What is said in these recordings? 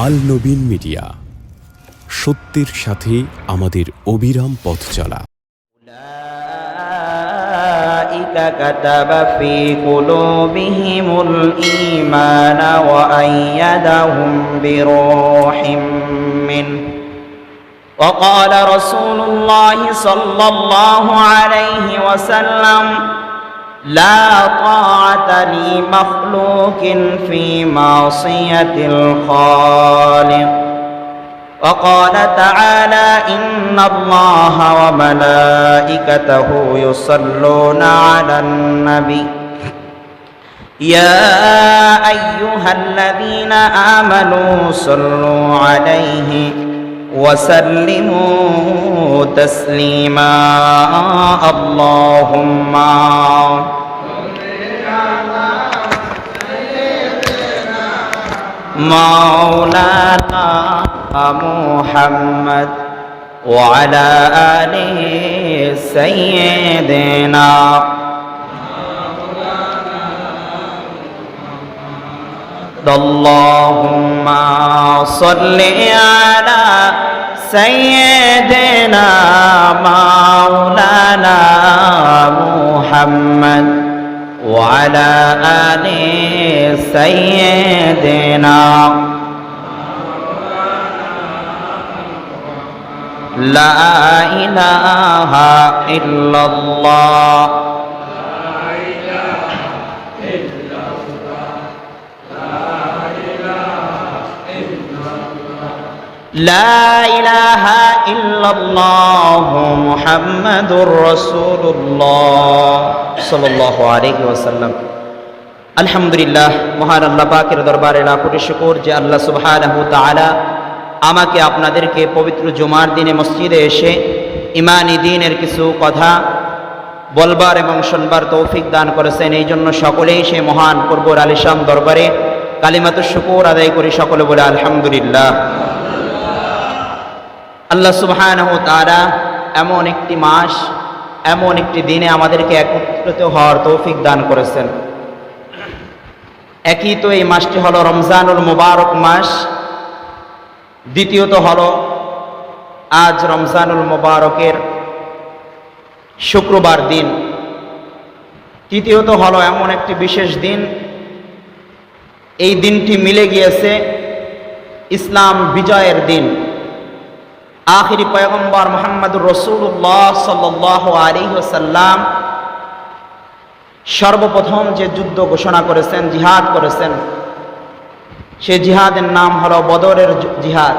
আল নবীন media, সত্যের সাথে আমাদের অবিরাম পথ চলা। كتب في قلوبهم الإيمان وأيدهم بروح منه وقال رسول الله صلى الله عليه وسلم لا طاعة لمخلوق في معصية الخالق وقال تعالى إن الله وملائكته يصلون على النبي يا أيها الذين آمنوا صلوا عليه وسلموا تسليما اللهم مولانا محمد وعلى آل سيدنا اللهم صل على سيدنا مولانا محمد وعلى آل سيدنا لا إله إلا الله لا إله إلا الله محمد رسول الله صلى الله عليه وسلم আলহামদুলিল্লাহ, মহান আল্লাহ পাকের দরবারে লাখ কোটি শুকর যে আল্লাহ সুবহানাহু ওয়া তাআলা আমাকে আপনাদেরকে পবিত্র জুমার দিনে মসজিদে এসে ইমানি দ্বীনের কিছু কথা বলবার এবং শুনবার তৌফিক দান করেছেন। এই জন্য সকলেই সে মহান পূর্বর আলিশান দরবারে কালিমাতুশ শুকর আদায় করি। সকলে বলে আলহামদুলিল্লাহ। আল্লাহ সুবহানাহু ওয়া তাআলা এমন একটি মাস, এমন একটি দিনে আমাদেরকে একত্রিত হওয়ার তৌফিক দান করেছেন। একই তো এই মাসটি হলো রমজানুল মুবারক মাস, দ্বিতীয়ত হলো আজ রমজানুল মুবারকের শুক্রবার দিন, তৃতীয়ত হলো এমন একটি বিশেষ দিন, এই দিনটি মিলে গিয়েছে ইসলাম বিজয়ের দিন। আখিরি পয়গম্বর মুহাম্মদুর রাসূলুল্লাহ সাল্লাল্লাহু আলাইহি ওয়াসাল্লাম সর্বপ্রথম যে যুদ্ধ ঘোষণা করেছেন, জিহাদ করেছেন, সে জিহাদের নাম হলো বদরের জিহাদ।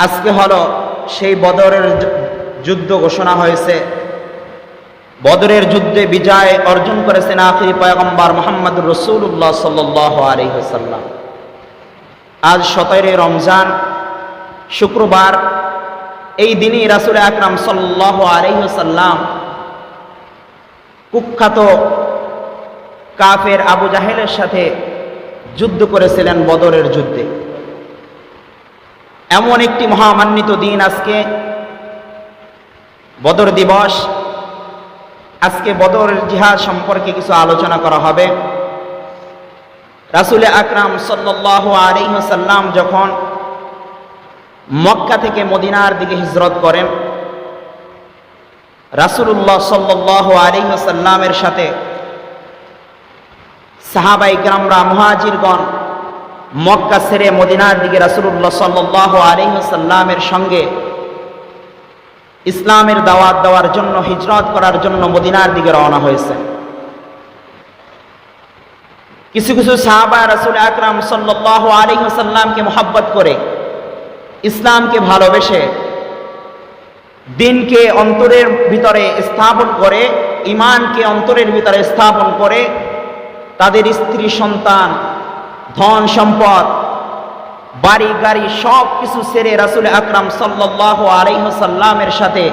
আজকে হলো সেই বদরের যুদ্ধ ঘোষণা হয়েছে। বদরের যুদ্ধে বিজয় অর্জন করেছেন আখিরি পয়গম্বর মুহাম্মদুর রাসূলুল্লাহ সাল্লাল্লাহু আলাইহি ওয়াসাল্লাম। আজ 17 রমজান, শুক্রবার। এই দিনই রাসূল আকরাম সাল্লাল্লাহু আলাইহি ওয়াসাল্লাম কুখ্যাত কাফের আবু জাহেলের সাথে যুদ্ধ করেছিলেন বদরের যুদ্ধে। এমন একটি মহামান্বিত দিন আজকে, বদর দিবস। আজকে বদরের জিহাদ সম্পর্কে কিছু আলোচনা করা হবে। রাসূল আকরাম সাল্লাল্লাহু আলাইহি ওয়াসাল্লাম যখন মক্কা থেকে মদিনার দিকে হিজরত করেন, রাসূলুল্লাহ সাল্লাল্লাহু আলাইহি ওয়াসাল্লামের সাথে সাহাবায়ে কেরামরা, মুহাজিরগণ মক্কা ছেড়ে মদিনার দিকে রাসূলুল্লাহ সাল্লাল্লাহু আলাইহি ওয়াসাল্লামের সঙ্গে ইসলামের দাওয়াত দেওয়ার জন্য, হিজরত করার জন্য মদিনার দিকে রওনা হয়েছে। কিছু কিছু সাহাবা রাসূল আকরাম সাল্লাল্লাহু আলাইহি ওয়াসাল্লামকে মহব্বত করে, ইসলামকে ভালোবেসে, দিনকে অন্তরের ভিতরে স্থাপন করে, ঈমানকে অন্তরের ভিতরে স্থাপন করে, তাদের স্ত্রী সন্তান, ধন সম্পদ, বাড়ি গাড়ি সব কিছু ছেড়ে রাসূল আকরাম সাল্লাল্লাহু আলাইহি ওয়াসাল্লামের সাথে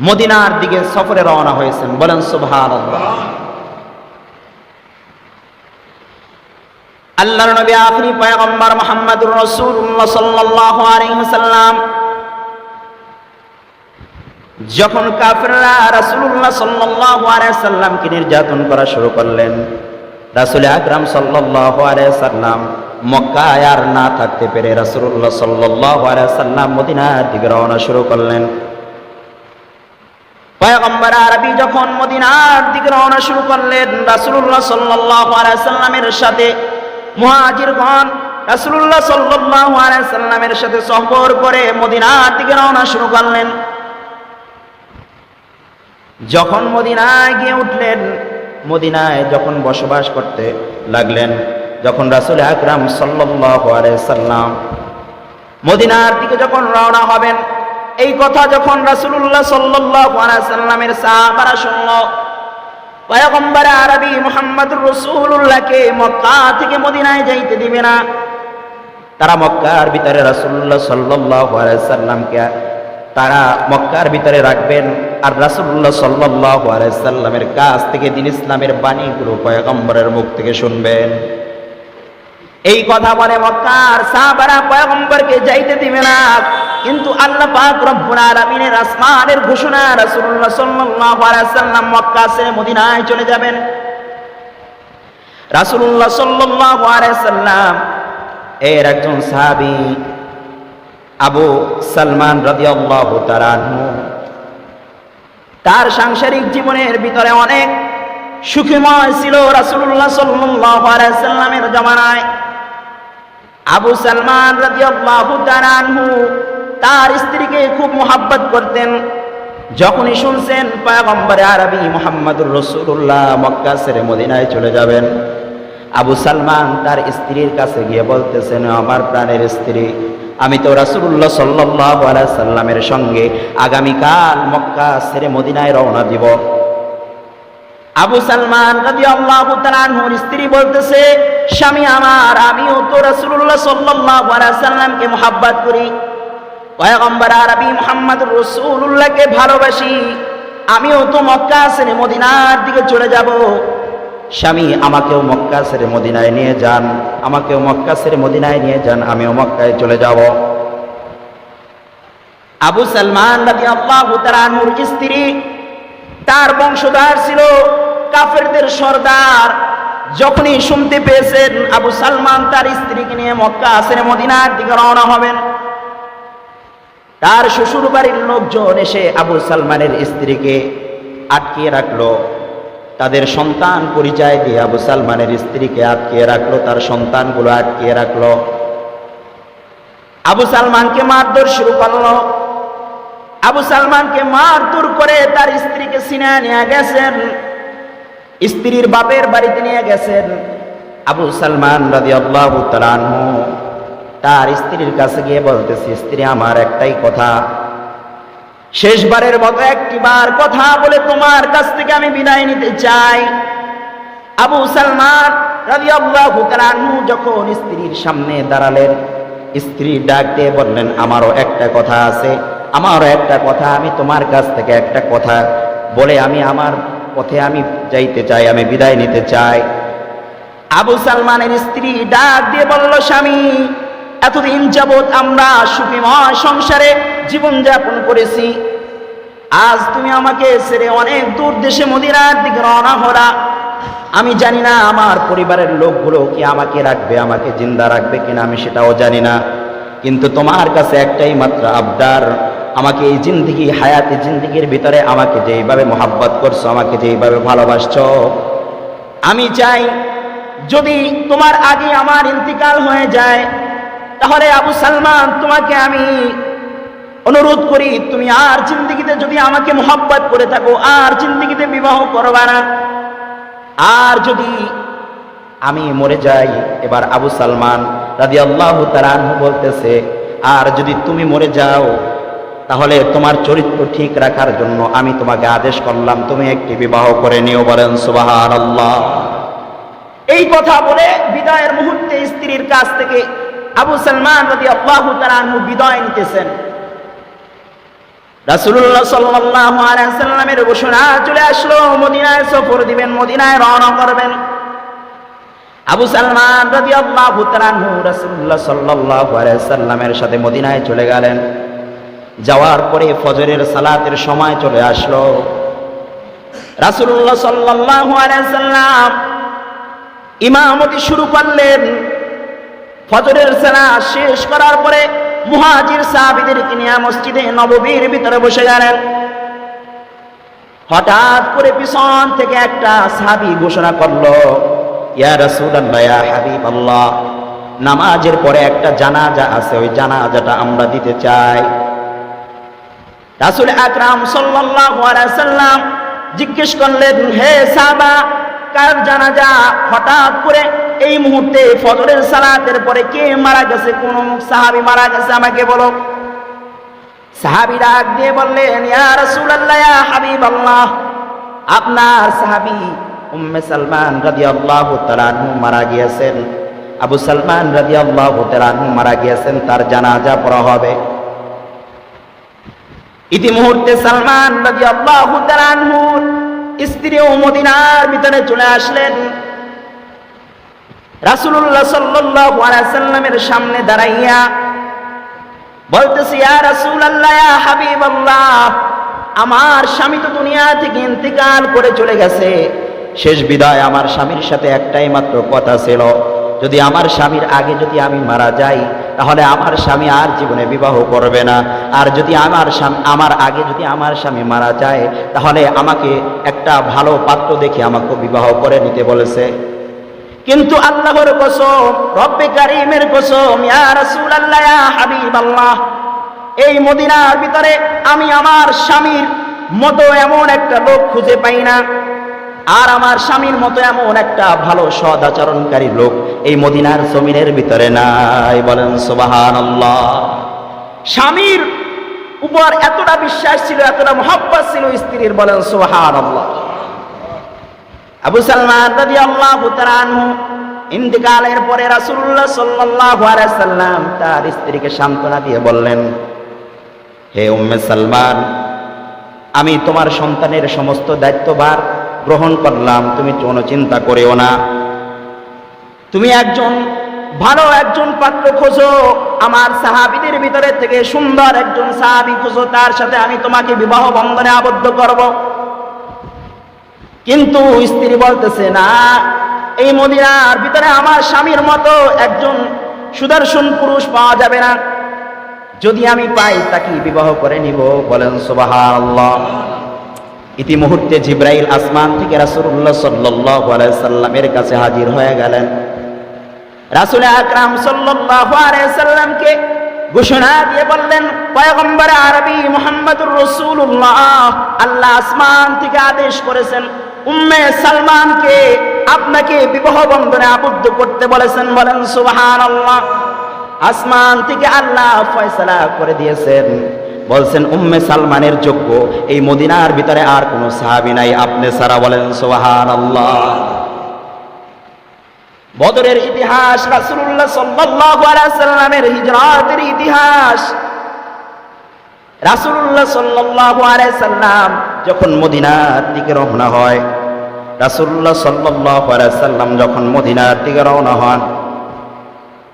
মদিনার দিকে সফরে রওনা হয়েছেন। বলেন সুবহানাল্লাহ। আল্লাহর নবী আখিরি পয়গম্বর মুহাম্মদুর রাসূলুল্লাহ সাল্লাল্লাহু আলাইহি ওয়াসাল্লাম যখন কাফেররা রাসূলুল্লাহ সাল্লাল্লাহু আলাইহি সাল্লামকে নির্যাতন করা শুরু করলেন, রাসূল আকরাম সাল্লাল্লাহু আলাইহি সাল্লাম মক্কায় আর না থাকতে পেরে রাসূলুল্লাহ সাল্লাল্লাহু আলাইহি সাল্লাম মদিনার দিকে রওনা শুরু করলেন। পয়গম্বর আরবি যখন মদিনার দিকে রওনা শুরু করলেন, রাসূলুল্লাহ সাল্লাল্লাহু আলাইহি সাল্লামের সাথে মুহাজিরগণ রাসূলুল্লাহ সাল্লাল্লাহু আলাইহি সাল্লামের সাথে সফর করে মদিনার দিকে রওনা শুরু করলেন। যখন মদিনায় গিয়ে উঠলেন, মদিনায় যখন বসবাস করতে লাগলেন, যখন রাসূল আকরাম সাল্লাল্লাহু আলাইহি সাল্লাম মদিনার দিকে যখন রওনা হবেন, এই কথা যখন রাসূলুল্লাহ সাল্লাল্লাহু আলাইহি সাল্লামের সাহাবারা শুনল, পয়গম্বর আরবি মুহাম্মদুর রাসূলুল্লাহকে মক্কা থেকে মদিনায় যাইতে দিবে না। তারা মক্কার ভিতরে রাসূলুল্লাহ সাল্লাল্লাহু আলাইহি সাল্লামকে তারা মক্কার ভিতরে রাখবেন, আর রাসূলুল্লাহ সাল্লাল্লাহু আলাইহি সাল্লামের কাছ থেকে দ্বীন ইসলামের বাণীগুলো পয়গম্বরের মুখ থেকে শুনবেন। এই কথা বলে মক্কার সাহাবারা পয়গম্বরকে যাইতে দিবে না। কিন্তু আল্লাহ পাক রব্বুল আলামিনের আসমানের ঘোষণা, রাসূলুল্লাহ সাল্লাল্লাহু আলাইহি সাল্লাম মক্কা ছেড়ে মদিনায় চলে যাবেন। রাসূলুল্লাহ সাল্লাল্লাহু আলাইহি সাল্লাম এর একজন সাহাবী আবু সালমান রাদিয়াল্লাহু তাআলা আনহু, তার সাংসারিক জীবনের ভিতরে অনেক সুখময় ছিল। রাসূলুল্লাহ সাল্লাল্লাহু আলাইহি সাল্লামের জামানায় আবু সালমান রাদিয়াল্লাহু তাআলা আনহু তার স্ত্রীকে খুব মহব্বত করতেন। যখনই শুনছেন পয়গম্বর আরবি মুহাম্মদুর রাসূলুল্লাহ মক্কা ছেড়ে মদিনায় চলে যাবেন, আবু সালমান তার স্ত্রীর কাছে গিয়ে বলতেছেন, আমার প্রাণের স্ত্রী, আমি তো রাসূলুল্লাহ সাল্লাল্লাহু আলাইহি সাল্লামের সঙ্গে আগামীকাল মক্কা ছেড়ে মদিনায় রওনা দিব। আবু সালমান রাদিয়াল্লাহু তাআলা আনহুর স্ত্রী বলতেছে, স্বামী আমার, আমিও তো রাসূলুল্লাহ সাল্লাল্লাহু আলাইহি সাল্লামকে মহব্বত করি, পয়গম্বর আরবি মুহাম্মদুর রাসূলুল্লাহকে ভালোবাসি, আমিও তো মক্কা ছেড়ে মদিনার দিকে চলে যাব। স্বামী, আমাকেও মক্কা ছেড়ে মদিনায় নিয়ে যান, আমাকেও মক্কা ছেড়ে মদিনায় নিয়ে যান, আমিও মক্কায় চলে যাব। আবু সালমান রাদিয়াল্লাহু তাআলা আনহুর স্ত্রী, তার বংশধর ছিল কাফেরদের সর্দার। যখনই শুনতে পেয়েছেন আবু সালমান তার স্ত্রীকে নিয়ে মক্কা ছেড়ে মদিনার দিকে রওনা হবেন, তার শ্বশুর বাড়ির লোকজন এসে আবু সালমানের স্ত্রীকে আটকিয়ে রাখলো। তাদের সন্তান পরিচয় দিয়ে আবু সালমানের স্ত্রীকে আটকিয়ে রাখলো, তার সন্তানগুলো আটকিয়ে রাখলো। আবু সালমানকে মারধর শুরু করলো। আবু সালমানকে মারধর করে তার স্ত্রীকে ছিনিয়ে নিয়ে গেছেন, স্ত্রীর বাপের বাড়িতে নিয়ে গেছেন। আবু সালমান রাদিয়াল্লাহু তাআলা আনহু তার স্ত্রীর কাছে গিয়ে বলতেছে, স্ত্রী, আমার একটাই কথা, শেষবারের মতো একটিবার কথা বলে তোমার কাছ থেকে আমি বিদায় নিতে চাই। আবু সালমান রাদিয়াল্লাহু তাআলা আনহু যখন স্ত্রীর সামনে দাঁড়ালেন, স্ত্রী ডাক দিয়ে বললেন, আমারও একটা কথা আছে, আমারও একটা কথা, আমি তোমার কাছ থেকে একটা কথা বলে আমি আমার পথে আমি যাইতে চাই, আমি বিদায় নিতে চাই। আবু সালমানের স্ত্রী ডাক দিয়ে বলল, স্বামী, এতদিন যাবৎ আমরা সুখময় সংসারে জীবনযাপন করেছি, আজ তুমি আমাকে ছেড়ে অনেক দূর দেশে মদিনার দিকে রওনা হলা। আমি জানি না আমার পরিবারের লোকগুলো কি আমাকে রাখবে, আমাকে জিন্দা রাখবে কিনা, আমি সেটাও জানি না। কিন্তু তোমার কাছে একটাই মাত্র আবদার, আমাকে এই জিন্দেগি হায়াতে জিন্দেগির ভিতরে আমাকে যেইভাবে মহব্বত করছো, আমাকে যেইভাবে ভালোবাসছো, আমি চাই যদি তোমার আগে আমার ইন্তিকাল হয়ে যায়, তাহলে আবু সালমান তোমাকে আমি অনুরোধ করি, তুমি আর জিন্দেগিতে যদি আমাকে মহব্বত করে থাকো, আর জিন্দেগিতে বিবাহ করবা না। আর যদি আমি মরে যাই, এবার আবু সালমান রাদিয়াল্লাহু তাআলা আনহু বলতেছে, আর যদি তুমি মরে যাও, তাহলে তোমার চরিত্র ঠিক রাখার জন্য আমি তোমাকে আদেশ করলাম, তুমি একটি বিবাহ করে নিও। বলেন সুবহানাল্লাহ। এই কথা বলে বিদায়ের মুহূর্তে স্ত্রীর কাছ থেকে আবু সালমান রাদিয়াল্লাহু তাআলা আনহু বিদায় নিতেছেন। রাসূলুল্লাহ সাল্লাল্লাহু আলাইহি সাল্লামের ঘোষণা চলে আসলো, মদিনায় সফর দিবেন, মদিনায় রওনা করবেন। আবু সালমান রাদিয়াল্লাহু তাআলা আনহু রাসূলুল্লাহ সাল্লাল্লাহু আলাইহি সাল্লামের সাথে মদিনায় চলে গেলেন। যাওয়ার পরে ফজরের সালাতের সময় চলে আসলো। রাসূলুল্লাহ সাল্লাল্লাহু আলাইহি সাল্লাম ইমামতি শুরু করলেন। ফজরের সালাত শেষ করার পরে মুহাজির সাহাবীদেরকে নিয়ে মসজিদে নববীর ভিতরে বসে গেলেন। হঠাৎ করে পিছন থেকে একটা সাহাবী ঘোষণা করলো, ইয়া রাসূলুল্লাহ, ইয়া হাবিবাল্লাহ, নামাজের পরে একটা জানাজা আছে, ওই জানাজাটা আমরা দিতে চাই। রাসূল আকরাম সাল্লাল্লাহু আলাইহি সাল্লাম জিজ্ঞেস করলেন, হে সাহাবা, কার জানাজা? হঠাৎ করে এই মুহূর্তে ফজরের সালাতের পরে কে মারা গেছে? কোন সাহাবী মারা গেছে? আমাকে বলো। সাহাবী ডাক দিয়ে বললেন, ইয়া রাসূলুল্লাহ, ইয়া হাবিবাল্লাহ, আপনার সাহাবী উম্মে সালমান রাদিয়াল্লাহু তাআলা আনহু মারা গিয়েছেন। আবু সালমান রাদিয়াল্লাহু তাআলা আনহু মারা গিয়েছেন, তার জানাজা পড়া হবে। ইতিমুহূর্তে সালমান রাদিয়াল্লাহু তাআলা আনহুর স্ত্রীও মদিনার ভিতরে চলে আসলেন। রাসূলুল্লাহ সাল্লাল্লাহু আলাইহি সাল্লামের সামনে দাঁড়াইয়া বলতেছে, ইয়া রাসূলুল্লাহ, ইয়া হাবিবাল্লাহ, আমার স্বামী তো দুনিয়া থেকে ইন্তেকাল করে চলে গেছে। শেষ বিদায় আমার স্বামীর সাথে একটাই মাত্র কথা ছিল, যদি আমার স্বামীর আগে যদি আমি মারা যাই তাহলে আমার স্বামী আর জীবনে বিবাহ করবে না, আর যদি আমার আগে যদি আমার স্বামী মারা যায় তাহলে আমাকে একটা ভালো পাত্র দেখে আমাকে বিবাহ করে নিতে বলেছে। কিন্তু আল্লাহর কসম, রব্বে কারীমের কসম, ইয়া রাসূলুল্লাহ, ইয়া হাবিবাল্লাহ, এই মদিনার ভিতরে আমি আমার স্বামীর মতো এমন একটা লোক খুঁজে পাই না, আর আমার স্বামীর মতো এমন একটা ভালো সদ আচরণকারী লোক এই মদিনার জমিনের ভিতরে নাই। বলেন সুবহানাল্লাহ। স্বামীর উপর এতটা বিশ্বাস ছিল, এতটা মহব্বত ছিল স্ত্রীর। বলেন সুবহানাল্লাহ। আবু সালমান রাদিয়াল্লাহু তাআলা আনহু ইন্তেকালের পরে রাসূলুল্লাহ সাল্লাল্লাহু আলাইহি সাল্লাম তার স্ত্রীকে সান্ত্বনা দিয়ে বললেন, হে উম্মে সালমান, আমি তোমার সন্তানের সমস্ত দায়িত্বভার গ্রহণ করলাম, তুমি কোনো চিন্তা করিও না। তুমি ভালো একজন পাত্র খোঁজো, আমার সাহাবীদের ভিতরে থেকে সুন্দর একজন সাহাবী খোঁজো, তার সাথে আমি তোমাকে বিবাহ বন্ধনে আবদ্ধ করব। কিন্তু স্ত্রী বলতেছে, না, এই মদিনার ভিতরে আমার স্বামীর মতো একজন সুদর্শন পুরুষ পাওয়া যাবে না, যদি আমি পাই তাকে বিবাহ করে নিব। বলেন সুবহানাল্লাহ। ইতিমুহূর্তে জিবরাইল আসমান থেকে রাসূলুল্লাহ সাল্লাল্লাহু আলাইহি সাল্লামের কাছে হাজির হয়ে গেলেন। রাসূল আকরাম সাল্লাল্লাহু আলাইহি সাল্লামকে ঘোষণা দিয়ে বললেন, পয়গম্বর আরবি মুহাম্মদুর রাসূলুল্লাহ, আল্লাহ আসমান থেকে আদেশ করেছেন উম্মে সালমানকে আপনাকে বিবাহ বন্ধনে আবদ্ধ করতে বলেছেন। বলেন সুবহানাল্লাহ। আসমান থেকে আল্লাহ ফয়সালা করে দিয়েছেন, বলছেন উম্মে সালমানের যোগ্য এই মদিনার ভিতরে আর কোনো সাহাবী নাই আপনি ছাড়া। বলেন সুবহানাল্লাহ। বদরের ইতিহাস, রাসূলুল্লাহ সাল্লাল্লাহু আলাইহি সাল্লামের হিজরতের ইতিহাস। রাসূলুল্লাহ সাল্লাল্লাহু আলাইহি সাল্লাম যখন মদিনার দিকে রওনা হয়, রাসূলুল্লাহ সাল্লাল্লাহু আলাইহি সাল্লাম যখন মদিনার দিকে রওনা হন,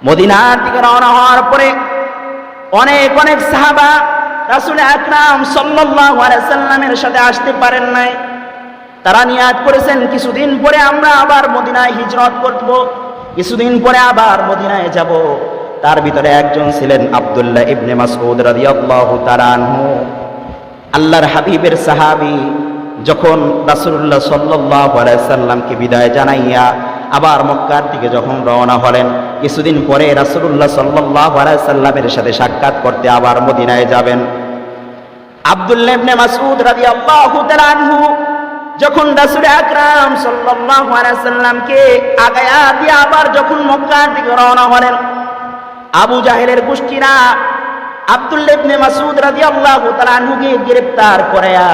মদিনার দিকে রওনা হওয়ার পরে অনেক সাহাবা রাসূল আকরাম সাল্লাল্লাহু আলাইহি সাল্লামের সাথে আসতে পারেন নাই। তারা নিয়াত করেছেন কিছুদিন পরে আমরা আবার মদিনায় হিজরত করব, কিছুদিন পরে আবার মদিনায় যাব। তার ভিতরে একজন ছিলেন আব্দুল্লাহ ইবনে মাসউদ রাদিয়াল্লাহু তাআলা আনহু, আল্লাহর হাবিবের সাহাবী। যখন রাসূলুল্লাহ সাল্লাল্লাহু আলাইহি সাল্লামকে বিদায় জানাইয়া আবার মক্কার দিকে যখন রওনা হলেন, কিছুদিন পরে রাসূলুল্লাহ সাল্লাল্লাহু আলাইহি সাল্লামের সাথে সাক্ষাৎ করতে আবার মদিনায় যাবেন। আব্দুল্লাহ ইবনে মাসউদ রাদিয়াল্লাহু তাআলা আনহু যখন রাসূল আকরাম সাল্লাল্লাহু আলাইহি সাল্লামকে আগায়া দিয়ে আবার যখন মক্কার দিকে রওনা হলেন, আবু জাহেলের গোষ্ঠীরা আব্দুল্লাহ ইবনে মাসউদ রাদিয়াল্লাহু তাআলা আনহুকে গ্রেফতার করায়া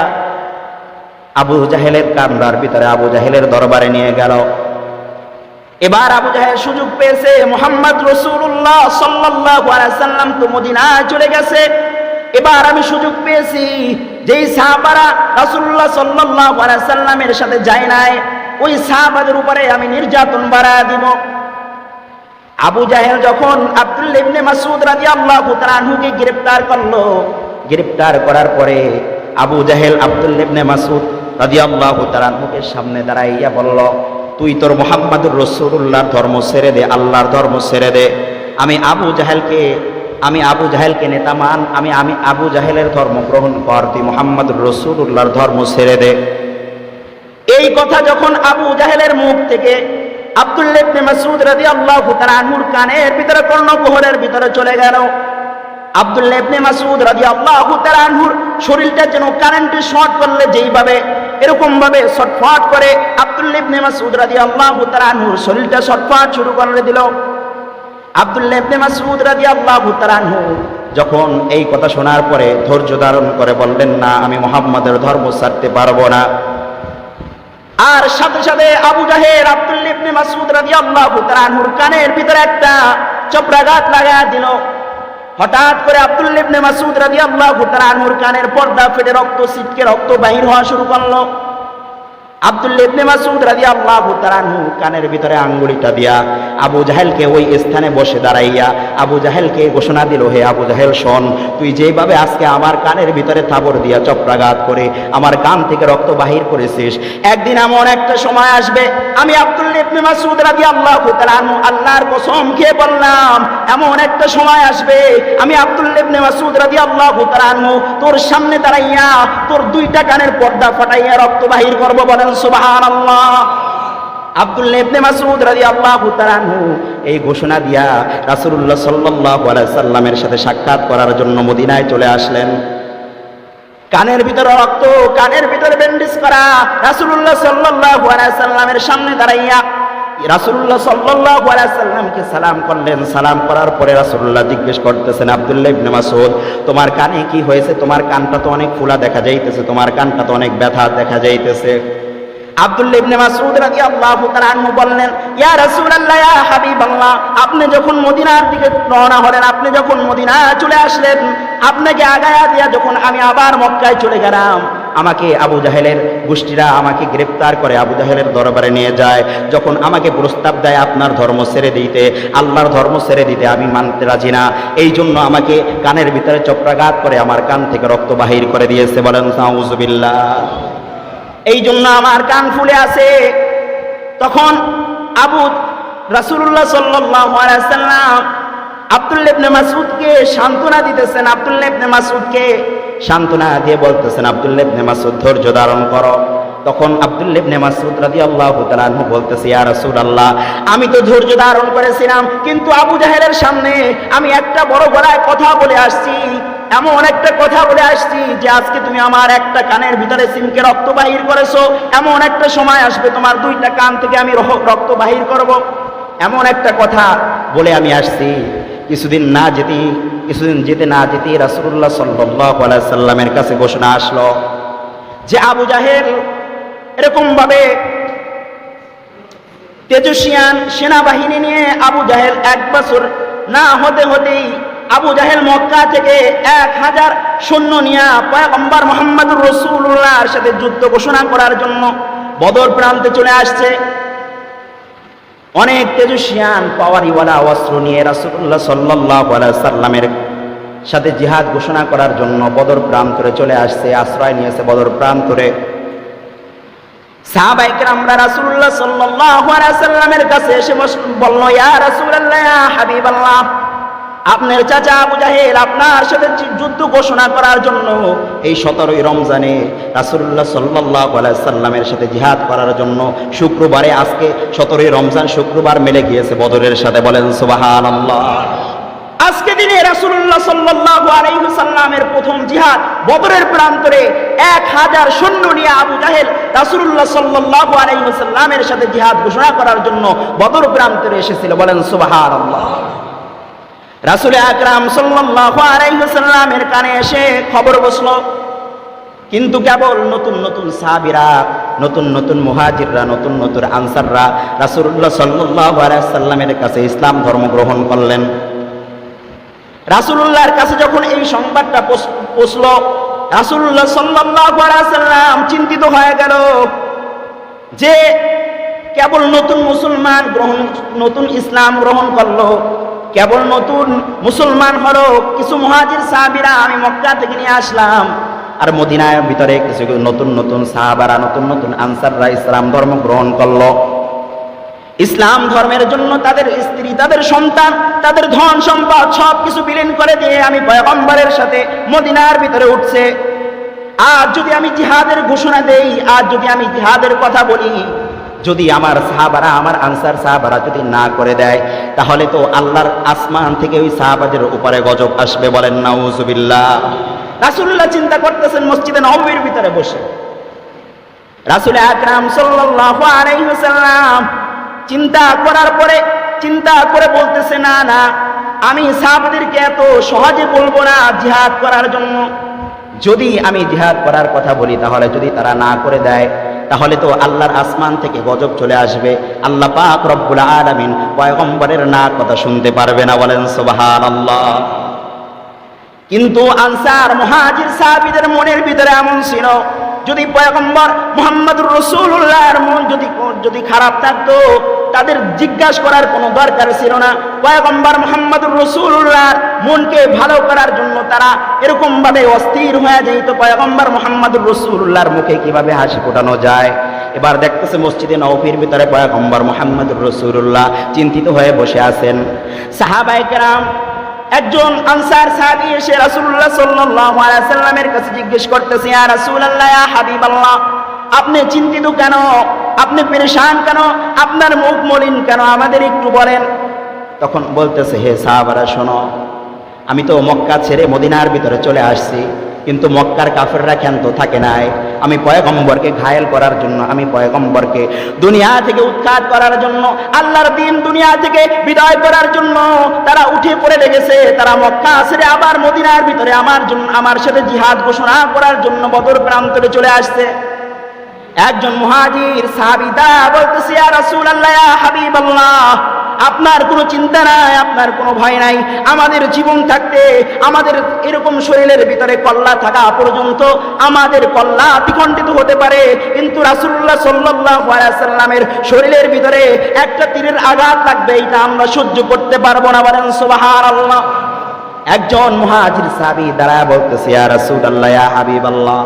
আবু জাহেলের কামরার ভিতরে আবু জাহেলের দরবারে নিয়ে গেল। এবার আবু জাহেল সুযোগ পেয়েছে, মুহাম্মদ রাসূলুল্লাহ সাল্লাল্লাহু আলাইহি সাল্লাম তো মদিনায় চলে গেছে, এবার আমি সুযোগ পেয়েছি যেই সাহাবারা রাসূলুল্লাহ সাল্লাল্লাহু আলাইহি সাল্লামের সাথে যায় নাই, ওই সাহাবাদের উপরে আমি নির্যাতন বাড়ায় দিব। আবু জাহেল যখন আব্দুল্লাহ ইবনে মাসউদ রাদিয়াল্লাহু তাআলা আনহুকে গ্রেফতার করলো, গ্রেফতার করার পরে আবু জাহেল আব্দুল্লাহ ইবনে মাসউদ রাদিয়াল্লাহু তাআলা আনহুকে সামনে দাঁড়াইয়া বলল, তুই তোর মুহাম্মাদুর রাসূলুল্লাহর ধর্ম ছেড়ে দে, আল্লাহর ধর্ম ছেড়ে দে। আমি আবু জাহেলকে নেতা মান, আমি আবু জাহেলের ধর্ম গ্রহণ কর, তুই মুহাম্মাদুর রাসূলুল্লাহর ধর্ম ছেড়ে দে। এই কথা যখন আবু জাহেলের মুখ থেকে আব্দুল্লাহ ইবনে মাসউদ রাদিয়াল্লাহু তাআলা আনহুর কানের ভিতরে, কর্ণকুহরের ভিতরে চলে গেল। আব্দুল্লাহ ইবনে মাসউদ রাদিয়াল্লাহু তাআলা আনহুর শরীরটা যেন কারেন্টে শর্ট করলে যেইভাবে এরকম ভাবে ছটফট করে আব্দুল্লাহ ইবনে মাসউদ রাদিয়াল্লাহু তাআলা আনহুর শরীরটা ছটফট শুরু করে দিল। আব্দুল্লাহ ইবনে মাসউদ রাদিয়াল্লাহু তাআলা আনহু যখন এই কথা শোনার পরে ধৈর্য ধারণ করে বললেন, না, আমি মুহাম্মাদের ধর্ম ছাড়তে পারবো না। আর সাথে সাথে আবু জাহেল আব্দুল্লাহ ইবনে মাসউদ রাদিয়াল্লাহু তাআলা আনহুর কানের ভিতরে একটা চপরাঘাত লাগায়া দিল। হঠাৎ করে আব্দুল্লাহ ইবনে মাসউদ রাদিয়াল্লাহু তাআলা আনহুর কানের পর্দা ফেটে রক্ত ছিটকে রক্ত বাহির হওয়া শুরু করলো। আব্দুল্লাহ ইবনে মাসউদ রাদিয়াল্লাহু তাআলা আনহু কানের ভিতরে আঙ্গুলিটা দিয়া আবু জাহেলকে ওই স্থানে বসে দাঁড়াইয়া আবু জাহেলকে ঘোষণা দিল, হে আবু জাহেল, শোন, তুই যেভাবে আজকে আমার কানের ভিতরে থাবর দিয়া চপরাঘাত করে আমার কান থেকে রক্ত বাহির করেছিস, একদিন এমন একটা সময় আসবে, আমি আব্দুল্লাহ ইবনে মাসউদ রাদিয়াল্লাহু তাআলা আনহু আল্লাহর কসম খেয়ে বললাম, এমন একটা সময় আসবে আমি আব্দুল্লাহ ইবনে মাসউদ রাদিয়াল্লাহু তাআলা আনহু তোর সামনে দাঁড়াইয়া তোর দুইটা কানের পর্দা ফাটাইয়া রক্ত বাহির করব। বলেন সুবহানাল্লাহ। আব্দুল্লাহ ইবনে মাসউদ রাদিয়াল্লাহু তাআলা আনহু এই ঘোষণা দিয়া রাসূলুল্লাহ সাল্লাল্লাহু আলাইহি সাল্লামের সাথে সাক্ষাৎ করার জন্য মদিনায় চলে আসলেন। কানের ভিতরে রক্ত, কানের ভিতরে ব্যান্ডেজ করা, রাসূলুল্লাহ সাল্লাল্লাহু আলাইহি সাল্লামের সামনে দাঁড়াইয়া রাসূলুল্লাহ সাল্লাল্লাহু আলাইহি সাল্লামকে সালাম করলেন। সালাম করার পরে রাসূলুল্লাহ জিজ্ঞেস করতেছেন, আব্দুল্লাহ ইবনে মাসউদ, তোমার কানে কি হয়েছে? তোমার কানটা তো অনেক ফোলা দেখা যাইতেছে, তোমার কানটা তো অনেক ব্যথা দেখা যাইতেছে। আব্দুল্লাহ ইবনে মাসউদ রাদিয়াল্লাহু তাআলা আনহু বললেন, ইয়া রাসূলুল্লাহ, ইয়া হাবিবাল্লাহ, আপনি যখন মদিনার দিকে রওনা হলেন, আপনি যখন মদিনায় চলে আসলেন, আপনাকে আগায়া দিয়া যখন আমি আবার মক্কায় চলে গেলাম, আমাকে আবু জাহেলের গোষ্ঠীরা আমাকে গ্রেফতার করে আবু জাহেলের দরবারে নিয়ে যায়। যখন আমাকে প্রস্তাব দেয় আপনার ধর্ম ছেড়ে দিতে, আল্লাহর ধর্ম ছেড়ে দিতে, আমি মানতে রাজি না। এই জন্য আমাকে কানের ভিতরে চপরাঘাত করে আমার কান থেকে রক্ত বাহির করে দিয়েছে। বলেন নাউযুবিল্লাহ। এই জন্য আমার কান ফুলে আছে। তখন রাসূলুল্লাহ সাল্লাল্লাহু আলাইহি সাল্লাম আব্দুল্লাহ ইবনে মাসউদকে সান্ত্বনা দিতেছেন। আব্দুল্লাহ ইবনে মাসউদকে সান্ত্বনা দিয়ে বলতেছেন, আব্দুল্লাহ ইবনে মাসউদ, ধৈর্য ধারণ করো। তখন আব্দুল্লাহ ইবনে মাসউদ রাদিয়াল্লাহু তাআলা আনহু বলতেছে, ইয়া রাসূলুল্লাহ, আমি তো ধৈর্য ধারণ করেছিলাম, কিন্তু আবু জাহেলের সামনে আমি একটা বড় গলায় কথা বলে আসছি, এমন একটা কথা বলে আসছি যে আজকে তুমি আমার একটা কানের ভিতরে সিমকে রক্ত বাহির করেছো, এমন একটা সময় আসবে তোমার দুইটা কান থেকে আমি রক্ত বাহির করব, এমন একটা কথা বলে আমি আসছি। কিছুদিন যেতে না যেতে রাসূলুল্লাহ সাল্লাল্লাহু আলাইহি সাল্লামের কাছে ঘোষণা আসলো যে আবু জাহেল এরকম ভাবে তেজস্বিয়ান সেনাবাহিনী নিয়ে আবু জাহেল 1 বছর না হতেই আবু জাহেল মক্কা থেকে 1000 সৈন্য নিয়ে পয়গম্বর মুহাম্মদুর রাসূলুল্লাহর সাথে যুদ্ধ ঘোষণা করার জন্য বদর প্রান্তে চলে আসছে। অনেক তেজস্বিয়ান পাওয়ারিওয়ালা অস্ত্র নিয়ে রাসূলুল্লাহ সাল্লাল্লাহু আলাইহি সাল্লামের সাথে জিহাদ ঘোষণা করার জন্য বদর প্রান্তরে চলে আসছে, আশ্রয় নিয়েছে বদর প্রান্তরে। সাহাবায়ে কেরামরা রাসূলুল্লাহ সাল্লাল্লাহু আলাইহি সাল্লামের কাছে এসে বলল, ইয়া রাসূলুল্লাহ, ইয়া হাবিবাল্লাহ, আপনার চাচা আবু জাহেল আপনার সাথে যুদ্ধ ঘোষণা করার জন্য এই 17ই রমজানে রাসূলুল্লাহ সাল্লাল্লাহু আলাইহি সাল্লামের সাথে জিহাদ করার জন্য শুক্রবারে, আজকে 17ই রমজান শুক্রবার মিলে গিয়েছে বদরের সাথে। বলেন সুবহানাল্লাহ। আজকে দিনে রাসূলুল্লাহ সাল্লাল্লাহু আলাইহি সাল্লামের প্রথম জিহাদ বদরের প্রান্তরে 1000 সৈন্য নিয়ে আবু জাহেল রাসূলুল্লাহ সাল্লাল্লাহু আলাইহি সাল্লামের সাথে জিহাদ ঘোষণা করার জন্য বদর প্রান্তরে এসেছিল। বলেন সুবহানাল্লাহ। রাসূল আকরাম সাল্লাল্লাহু আলাইহি সাল্লামের কানে এসে খবর বসলো, কিন্তু কেবল নতুন নতুন সাহাবীরা, নতুন নতুন মুহাজিররা, নতুন নতুন আনসাররা রাসূলুল্লাহ সাল্লাল্লাহু আলাইহি সাল্লামের কাছে ইসলাম ধর্ম গ্রহণ করলেন। রাসূলুল্লাহর কাছে যখন এই সংবাদটা পৌঁছলো, রাসূলুল্লাহ সাল্লাল্লাহু আলাইহি সাল্লাম চিন্তিত হয়ে গেল যে কেবল নতুন ইসলাম গ্রহণ করলো, কেবল নতুন মুসলমান হলো কিছু মুহাজির সাহাবীরা আমি মক্কা থেকে নিয়ে আসলাম, আর মদিনার ভিতরে কিছু নতুন নতুন সাহাবারা, নতুন নতুন আনসাররা ইসলাম ধর্ম গ্রহণ করলো। ইসলাম ধর্মের জন্য তাদের স্ত্রী, তাদের সন্তান, তাদের ধন সম্পদ সব কিছু বিলীন করে দিয়ে আমি পয়গম্বরের সাথে মদিনার ভিতরে উঠছে। আর যদি আমি জিহাদের ঘোষণা দেই, আর যদি আমি জিহাদের কথা বলি, যদি আমার সাহাবারা, আমার আনসার সাহাবারা যদি না করে দেয়, তাহলে তো আল্লাহর আসমান থেকে ওই সাহাবাদের উপরে গজব আসবে। বলেন নাউজুবিল্লাহ। রাসূলুল্লাহ চিন্তা করতেছেন মসজিদে নববীর ভিতরে বসে। রাসূল আকরাম সাল্লাল্লাহু আলাইহি ওয়াসাল্লাম চিন্তা করার পরে চিন্তা করে বলতেছে, না না, আমি সাহাবাদেরকে এত সহজে বলবো না জিহাদ করার জন্য। যদি আমি জিহাদ করার কথা বলি, তাহলে যদি তারা না করে দেয়, তাহলে তো আল্লাহর আসমান থেকে গজব চলে আসবে। আল্লাহ পাক রব্বুল আলামিন পয়গম্বরের না কথা শুনতে পারবে না। বলেন সুবহানাল্লাহ। কিন্তু আনসার মুহাজির সাহাবীদের মনের ভিতরে এমন ছিল, যদি পয়গম্বর মুহাম্মদুর রাসূলুল্লাহর মন যদি খারাপ থাকতো, তাদের জিজ্ঞাসা করার কোনো দরকার ছিল না। পয়গম্বর মুহাম্মদুর রাসূলুল্লাহর মনকে ভালো করার জন্য তারা এরকম ভাবে অস্থির হয়ে যেত, পয়গম্বর মুহাম্মদুর রাসূলুল্লাহর মুখে কিভাবে হাসি ফোটানো যায়। এবার দেখতেছে মসজিদে নববীর ভিতরে পয়গম্বর মুহাম্মদুর রাসূলুল্লাহ চিন্তিত হয়ে বসে আছেন। সাহাবায়ে কেরাম, একজন আনসার সাহাবী এসে রাসূলুল্লাহ সাল্লাল্লাহু আলাইহি ওয়াসাল্লামের কাছে জিজ্ঞেস করতেছে, ইয়া রাসূলুল্লাহ, ইয়া হাবিবাল্লাহ, আপনি চিন্তিত কেন? আপনি পেরেশান কেন? আপনার মুখ মলিন কেন? আমাদের একটু বলেন। তখন বলতেছে, হে সাহাবারা শোনো, আমি তো মক্কা ছেড়ে মদিনার ভিতরে চলে আসছি, কিন্তু মক্কার কাফেররা ক্ষান্ত থাকে নাই। আমি পয়গম্বরকে ঘায়েল করার জন্য, আমি পয়গম্বরকে দুনিয়া থেকে উৎখাত করার জন্য, আল্লাহর দিন দুনিয়া থেকে বিদায় করার জন্য তারা উঠে পড়ে লেগেছে। তারা মক্কা ছেড়ে আবার মদিনার ভিতরে আমার সাথে জিহাদ ঘোষণা করার জন্য বদর প্রান্তরে চলে আসছে। একজন মুহাজির সাহাবী তা বলতেছে, ইয়া রাসূলুল্লাহ, ইয়া হাবিবাল্লাহ, আপনার কোনো চিন্তা নাই, আপনার কোনো ভয় নাই। আমাদের জীবন থাকতে, আমাদের এরকম শরীরের ভিতরে কল্লা থাকা পর্যন্ত আমাদের কল্লা দ্বিখণ্ডিত হতে পারে, কিন্তু রাসূলুল্লাহ সাল্লাল্লাহু আলাইহি ওয়াসাল্লামের শরীরের ভিতরে একটা তীরের আঘাত লাগবে, এটা আমরা সহ্য করতে পারবো না। বলেন সুবহানাল্লাহ। একজন মুহাজির সাহাবী দাঁড়ায় বলতেছে, ইয়া রাসূলুল্লাহ, ইয়া হাবিবাল্লাহ,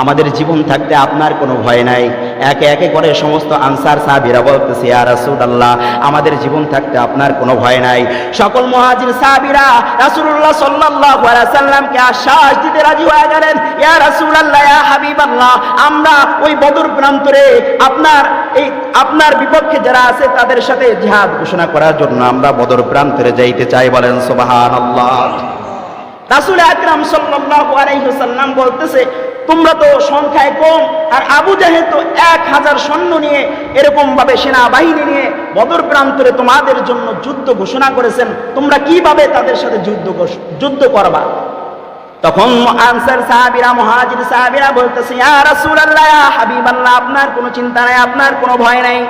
আমাদের জীবন থাকতে আপনার কোনো ভয় নাই। একে একে করে সমস্ত আনসার সাহাবীরা বলতেছে, ইয়া রাসূলুল্লাহ, আমাদের জীবন থাকতে আপনার কোনো ভয় নাই। সকল মুহাজির সাহাবীরা রাসূলুল্লাহ সাল্লাল্লাহু আলাইহি ওয়াসাল্লামকে আশ্বাস দিতে রাজি হয়ে গেলেন, ইয়া রাসূলুল্লাহ, ইয়া হাবিবাল্লাহ, আমরা ওই বদর প্রান্তরে আপনার বিপক্ষে যারা আছে তাদের সাথে জিহাদ ঘোষণা করার জন্য আমরা বদর প্রান্তরে যাইতে চাই। বলেন সুবহানাল্লাহ। রাসূল আকরাম সাল্লাল্লাহু আলাইহি ওয়াসাল্লাম বলতেছে, তোমরা তো সংখ্যায় কম, আর আবু জাহেল তো 1000 সৈন্য নিয়ে, এরকম ভাবে সেনাবাহিনী নিয়ে বদর প্রান্তরে তোমাদের জন্য যুদ্ধ ঘোষণা করেছেন, তোমরা কিভাবে তাদের সাথে যুদ্ধ করবা? তখন আনসার সাহাবীরা, মুহাজির সাহাবীরা বলতেছে, ইয়া রাসূলুল্লাহ, ইয়া হাবিবাল্লাহ, আপনার কোনো চিন্তা নাই, আপনার কোনো ভয় নাই।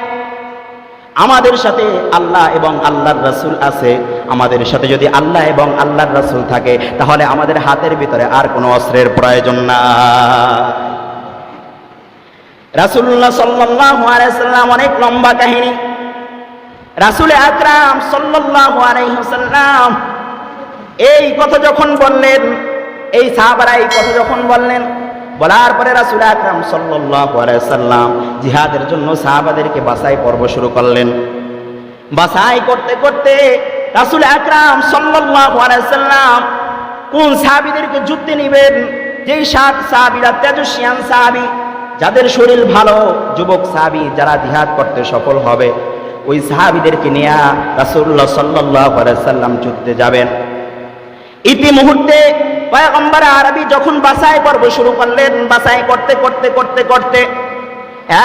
আমাদের সাথে আল্লাহ এবং আল্লাহর রাসূল আছে। আমাদের সাথে যদি আল্লাহ এবং আল্লাহর রাসূল থাকে, তাহলে আমাদের হাতের ভিতরে আর কোনো অস্ত্রের প্রয়োজন না। রাসূলুল্লাহ সাল্লাল্লাহু আলাইহি ওয়াসাল্লাম, অনেক লম্বা কাহিনী। রাসূল আকরাম সাল্লাল্লাহু আলাইহি ওয়াসাল্লাম এই কথা যখন বললেন, এই সাহাবারা এই কথা যখন বললেন, বলার পরে রাসূল আকরাম সাল্লাল্লাহু আলাইহি ওয়াসাল্লাম জিহাদের জন্য সাহাবাদেরকে বাছাই পর্ব শুরু করলেন। বাছাই করতে করতে রাসূল আকরাম সাল্লাল্লাহু আলাইহি ওয়াসাল্লাম কোন সাহাবীদেরকে যুদ্ধে নেবেন, যেই সাহাবীরা তেজস্বিয়ান সাহাবী, যাদের শরীর ভালো, যুবক সাহাবী, যারা জিহাদ করতে সফল হবে, ওই সাহাবীদেরকে নিয়ে রাসূলুল্লাহ সাল্লাল্লাহু আলাইহি ওয়াসাল্লাম যুদ্ধে যাবেন। ইতি মুহূর্তে পয়গম্বর আরবি যখন বাছাই পর্ব শুরু করলেন, বাছাই করতে করতে করতে করতে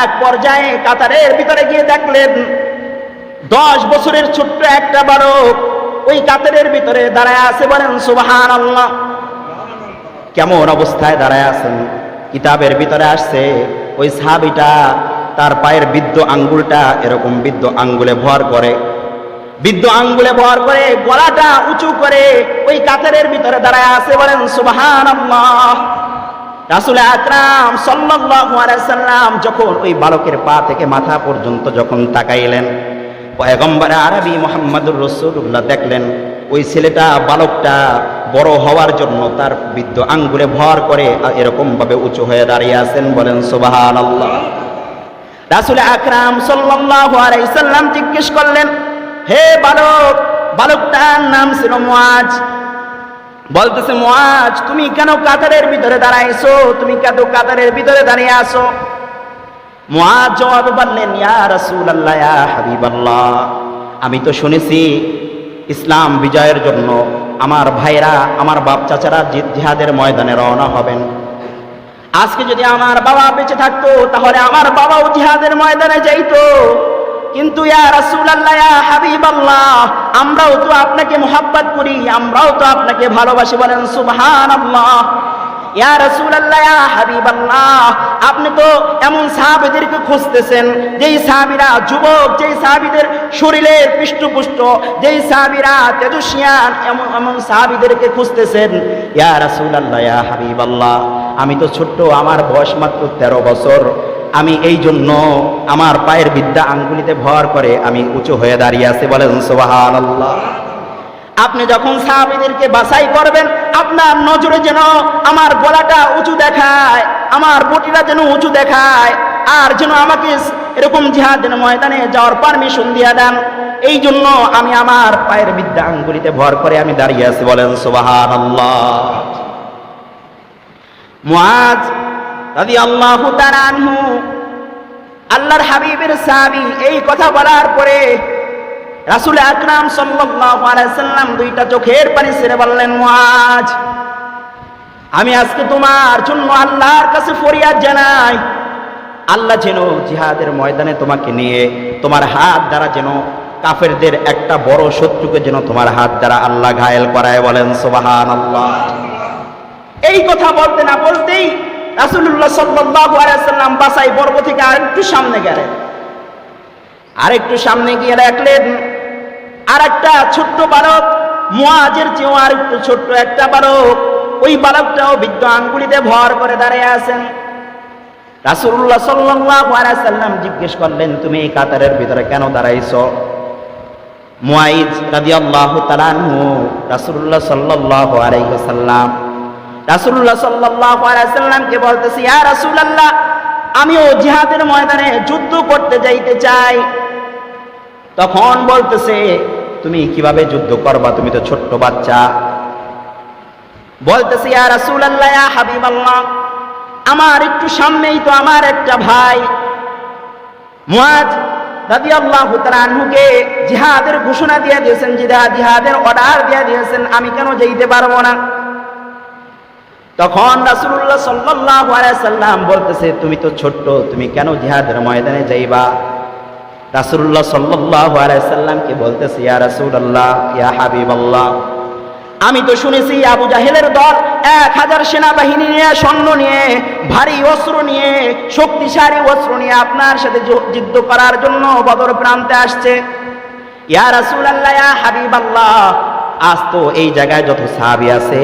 এক পর্যায়ে কাতারের ভিতরে গিয়ে দেখলেন 10 বছরের ছোট্ট একটা বালক ওই কাতারের ভিতরে দাঁড়ায় আছে। বলেন সুবহানাল্লাহ। কেমন অবস্থায় দাঁড়ায় আছেন? কিতাবের ভিতরে আসছে, ওই সাহাবীটা তার পায়ের বৃদ্ধ আঙ্গুলটা এরকম বৃদ্ধ আঙ্গুলে ভর করে, গলাটা উঁচু করে ওই কাতারের ভিতরে দাঁড়ায় আছে। বলেন সুবহানাল্লাহ। রাসূল আকরাম সাল্লাল্লাহু আলাইহি ওয়াসাল্লাম যখন ওই বালকের পা থেকে মাথা পর্যন্ত যখন তাকাইলেন, পয়গম্বর আরবি মুহাম্মদুর রাসূলুল্লাহ দেখলেন ওই ছেলেটা, বালকটা বড় হওয়ার জন্য তার বৃদ্ধ আঙ্গুলে ভর করে এরকম ভাবে উঁচু হয়ে দাঁড়িয়ে আছেন। বলেন সুবহানাল্লাহ। রাসূল আকরাম সাল্লাল্লাহু আলাইহি সাল্লাম জিজ্ঞেস করলেন, হে বালক, বালকটার নাম ছিল মুআজ। বলতেছে, মুআজ, তুমি কেন কাতারের ভিতরে দাঁড়াইছো? তুমি কেন কাতারের ভিতরে দাঁড়িয়ে আছো? মুআজ জবাবে বললেন, ইয়া রাসূলুল্লাহ, ইয়া হাবিবাল্লাহ, আমি তো শুনেছি ইসলাম বিজয়ের জন্য আমার ভাইরা, আমার বাপ চাচারা জিহাদের ময়দানে রওনা হবেন। আজকে যদি আমার বাবা বেঁচে থাকতো তাহলে আমার বাবাও জিহাদের ময়দানে যাইতো। কিন্তু ইয়া রাসূলুল্লাহ, ইয়া হাবিবাল্লাহ, আমরাও তো আপনাকে মুহাব্বত করি, আমরাও তো আপনাকে ভালোবাসি। বলেন সুবহানাল্লাহ। ইয়া রাসূলুল্লাহ, ইয়া হাবিবাল্লাহ, আপনি তো এমন সাহাবীদেরকে খুঁজতেছেন যেই সাহাবীরা যুবক, যেই সাহাবীদের শরীরের পৃষ্ঠপুষ্ট, যেই সাহাবীরা তেজস্বিয়ান, এমন সাহাবীদেরকে খুঁজতেছেন। ইয়া রাসূলুল্লাহ, ইয়া হাবিবাল্লাহ, আমি তো ছোট্ট, আমার বয়স মাত্র 13 বছর। আমি এই জন্য আমার পায়ের বিদ্যা আঙ্গুলিতে ভর করে আমি উঁচু হয়ে দাঁড়িয়ে আছি। বলেন সুবহানাল্লাহ। আপনি যখন সাহাবীদেরকে বাছাই করবেন, আপনার নজরে যেন আমার গলাটা উঁচু দেখায়, আমার বটিটা যেন উঁচু দেখায়, আর যেন আমাকে এরকম জিহাদের ময়দানে যাওয়ার পারমিশন দিয়ে দেন। এই জন্য আমি আমার পায়ের বিদ্যা আঙ্গুলিতে ভর করে আমি দাঁড়িয়ে আছি। বলেন সুবহানাল্লাহ। মুআজ রাদিয়াল্লাহু তাআলা আনহু, আল্লাহর হাবিবের সাহাবী, এই কথা বলার পরে রাসূল আকরাম সাল্লাল্লাহু আলাইহি সাল্লাম দুইটা চোখের পানি ছেড়ে বললেন, মুআজ, আমি আজকে তোমার জন্য আল্লাহর কাছে ফরিয়াদ জানাই, আল্লাহ যেন জিহাদের ময়দানে তোমাকে নিয়ে তোমার হাত দ্বারা যেন কাফেরদের একটা বড় শত্রুকে যেন তোমার হাত দ্বারা আল্লাহ ঘায়েল করায়। বলেন সুবহানাল্লাহ। এই কথা বলতে না বলতেই রাসূলুল্লাহ সাল্লাল্লাহু আলাইহি সাল্লাম বাসাই পর্ব থেকে আরেকটু সামনে গেলেন। আরেকটু সামনে গিয়ে দেখলেন আরেকটা ছোট্ট বালক, মুআজের চেয়েও আরেকটু ছোট্ট একটা বালক। ওই বালকটাও বিদ্যা আঙ্গুলিতে ভর করে দাঁড়িয়ে আছেন। রাসূলুল্লাহ সাল্লাল্লাহু আলাইহি সাল্লাম জিজ্ঞেস করলেন, তুমি এই কাতারের ভিতরে কেন দাঁড়াইছো? মুআইজ রাদিয়াল্লাহু তাআলা আনহু রাসূলুল্লাহ সাল্লাল্লাহু আলাইহি ওয়াসাল্লাম রাসূলুল্লাহ সাল্লাল্লাহু আলাইহি সাল্লামকে বলতেছি, ইয়া রাসূলুল্লাহ, আমিও জিহাদের ময়দানে যুদ্ধ করতে যাইতে চাই। তখন বলতেছে, তুমি কিভাবে যুদ্ধ করবা? তুমি তো ছোট্ট বাচ্চা। বলতেছে, ইয়া রাসূলুল্লাহ, ইয়া হাবিবাল্লাহ, আমার একটু সামনেই তো আমার একটা ভাই মুআজ রাদিয়াল্লাহু তাআলা আনহুকে জিহাদের ঘোষণা দিয়ে দিয়েছেন, জিহাদের অর্ডার দিয়ে দিয়েছেন, আমি কেন যাইতে পারবো না? তখন রাসূলুল্লাহ সাল্লাল্লাহু আলাইহি সাল্লাম বলতেছে, তুমি তো ছোট্ট, তুমি কেন জিহাদের ময়দানে যাইবা? রাসূলুল্লাহ সাল্লাল্লাহু আলাইহি সাল্লামকে বলতেছে, ইয়া রাসূলুল্লাহ, ইয়া হাবিবাল্লাহ, আমি তো শুনেছি আবু জাহেলের দল 1000 সেনাবাহিনী নিয়ে, সৈন্য নিয়ে, ভারী অস্ত্র নিয়ে, শক্তিশালী অস্ত্র নিয়ে আপনার সাথে যুদ্ধ করার জন্য বদর প্রান্তে আসছে। ইয়া রাসূলুল্লাহ, ইয়া হাবিবাল্লাহ, আজ তো এই জায়গায় যত সাহাবী আছে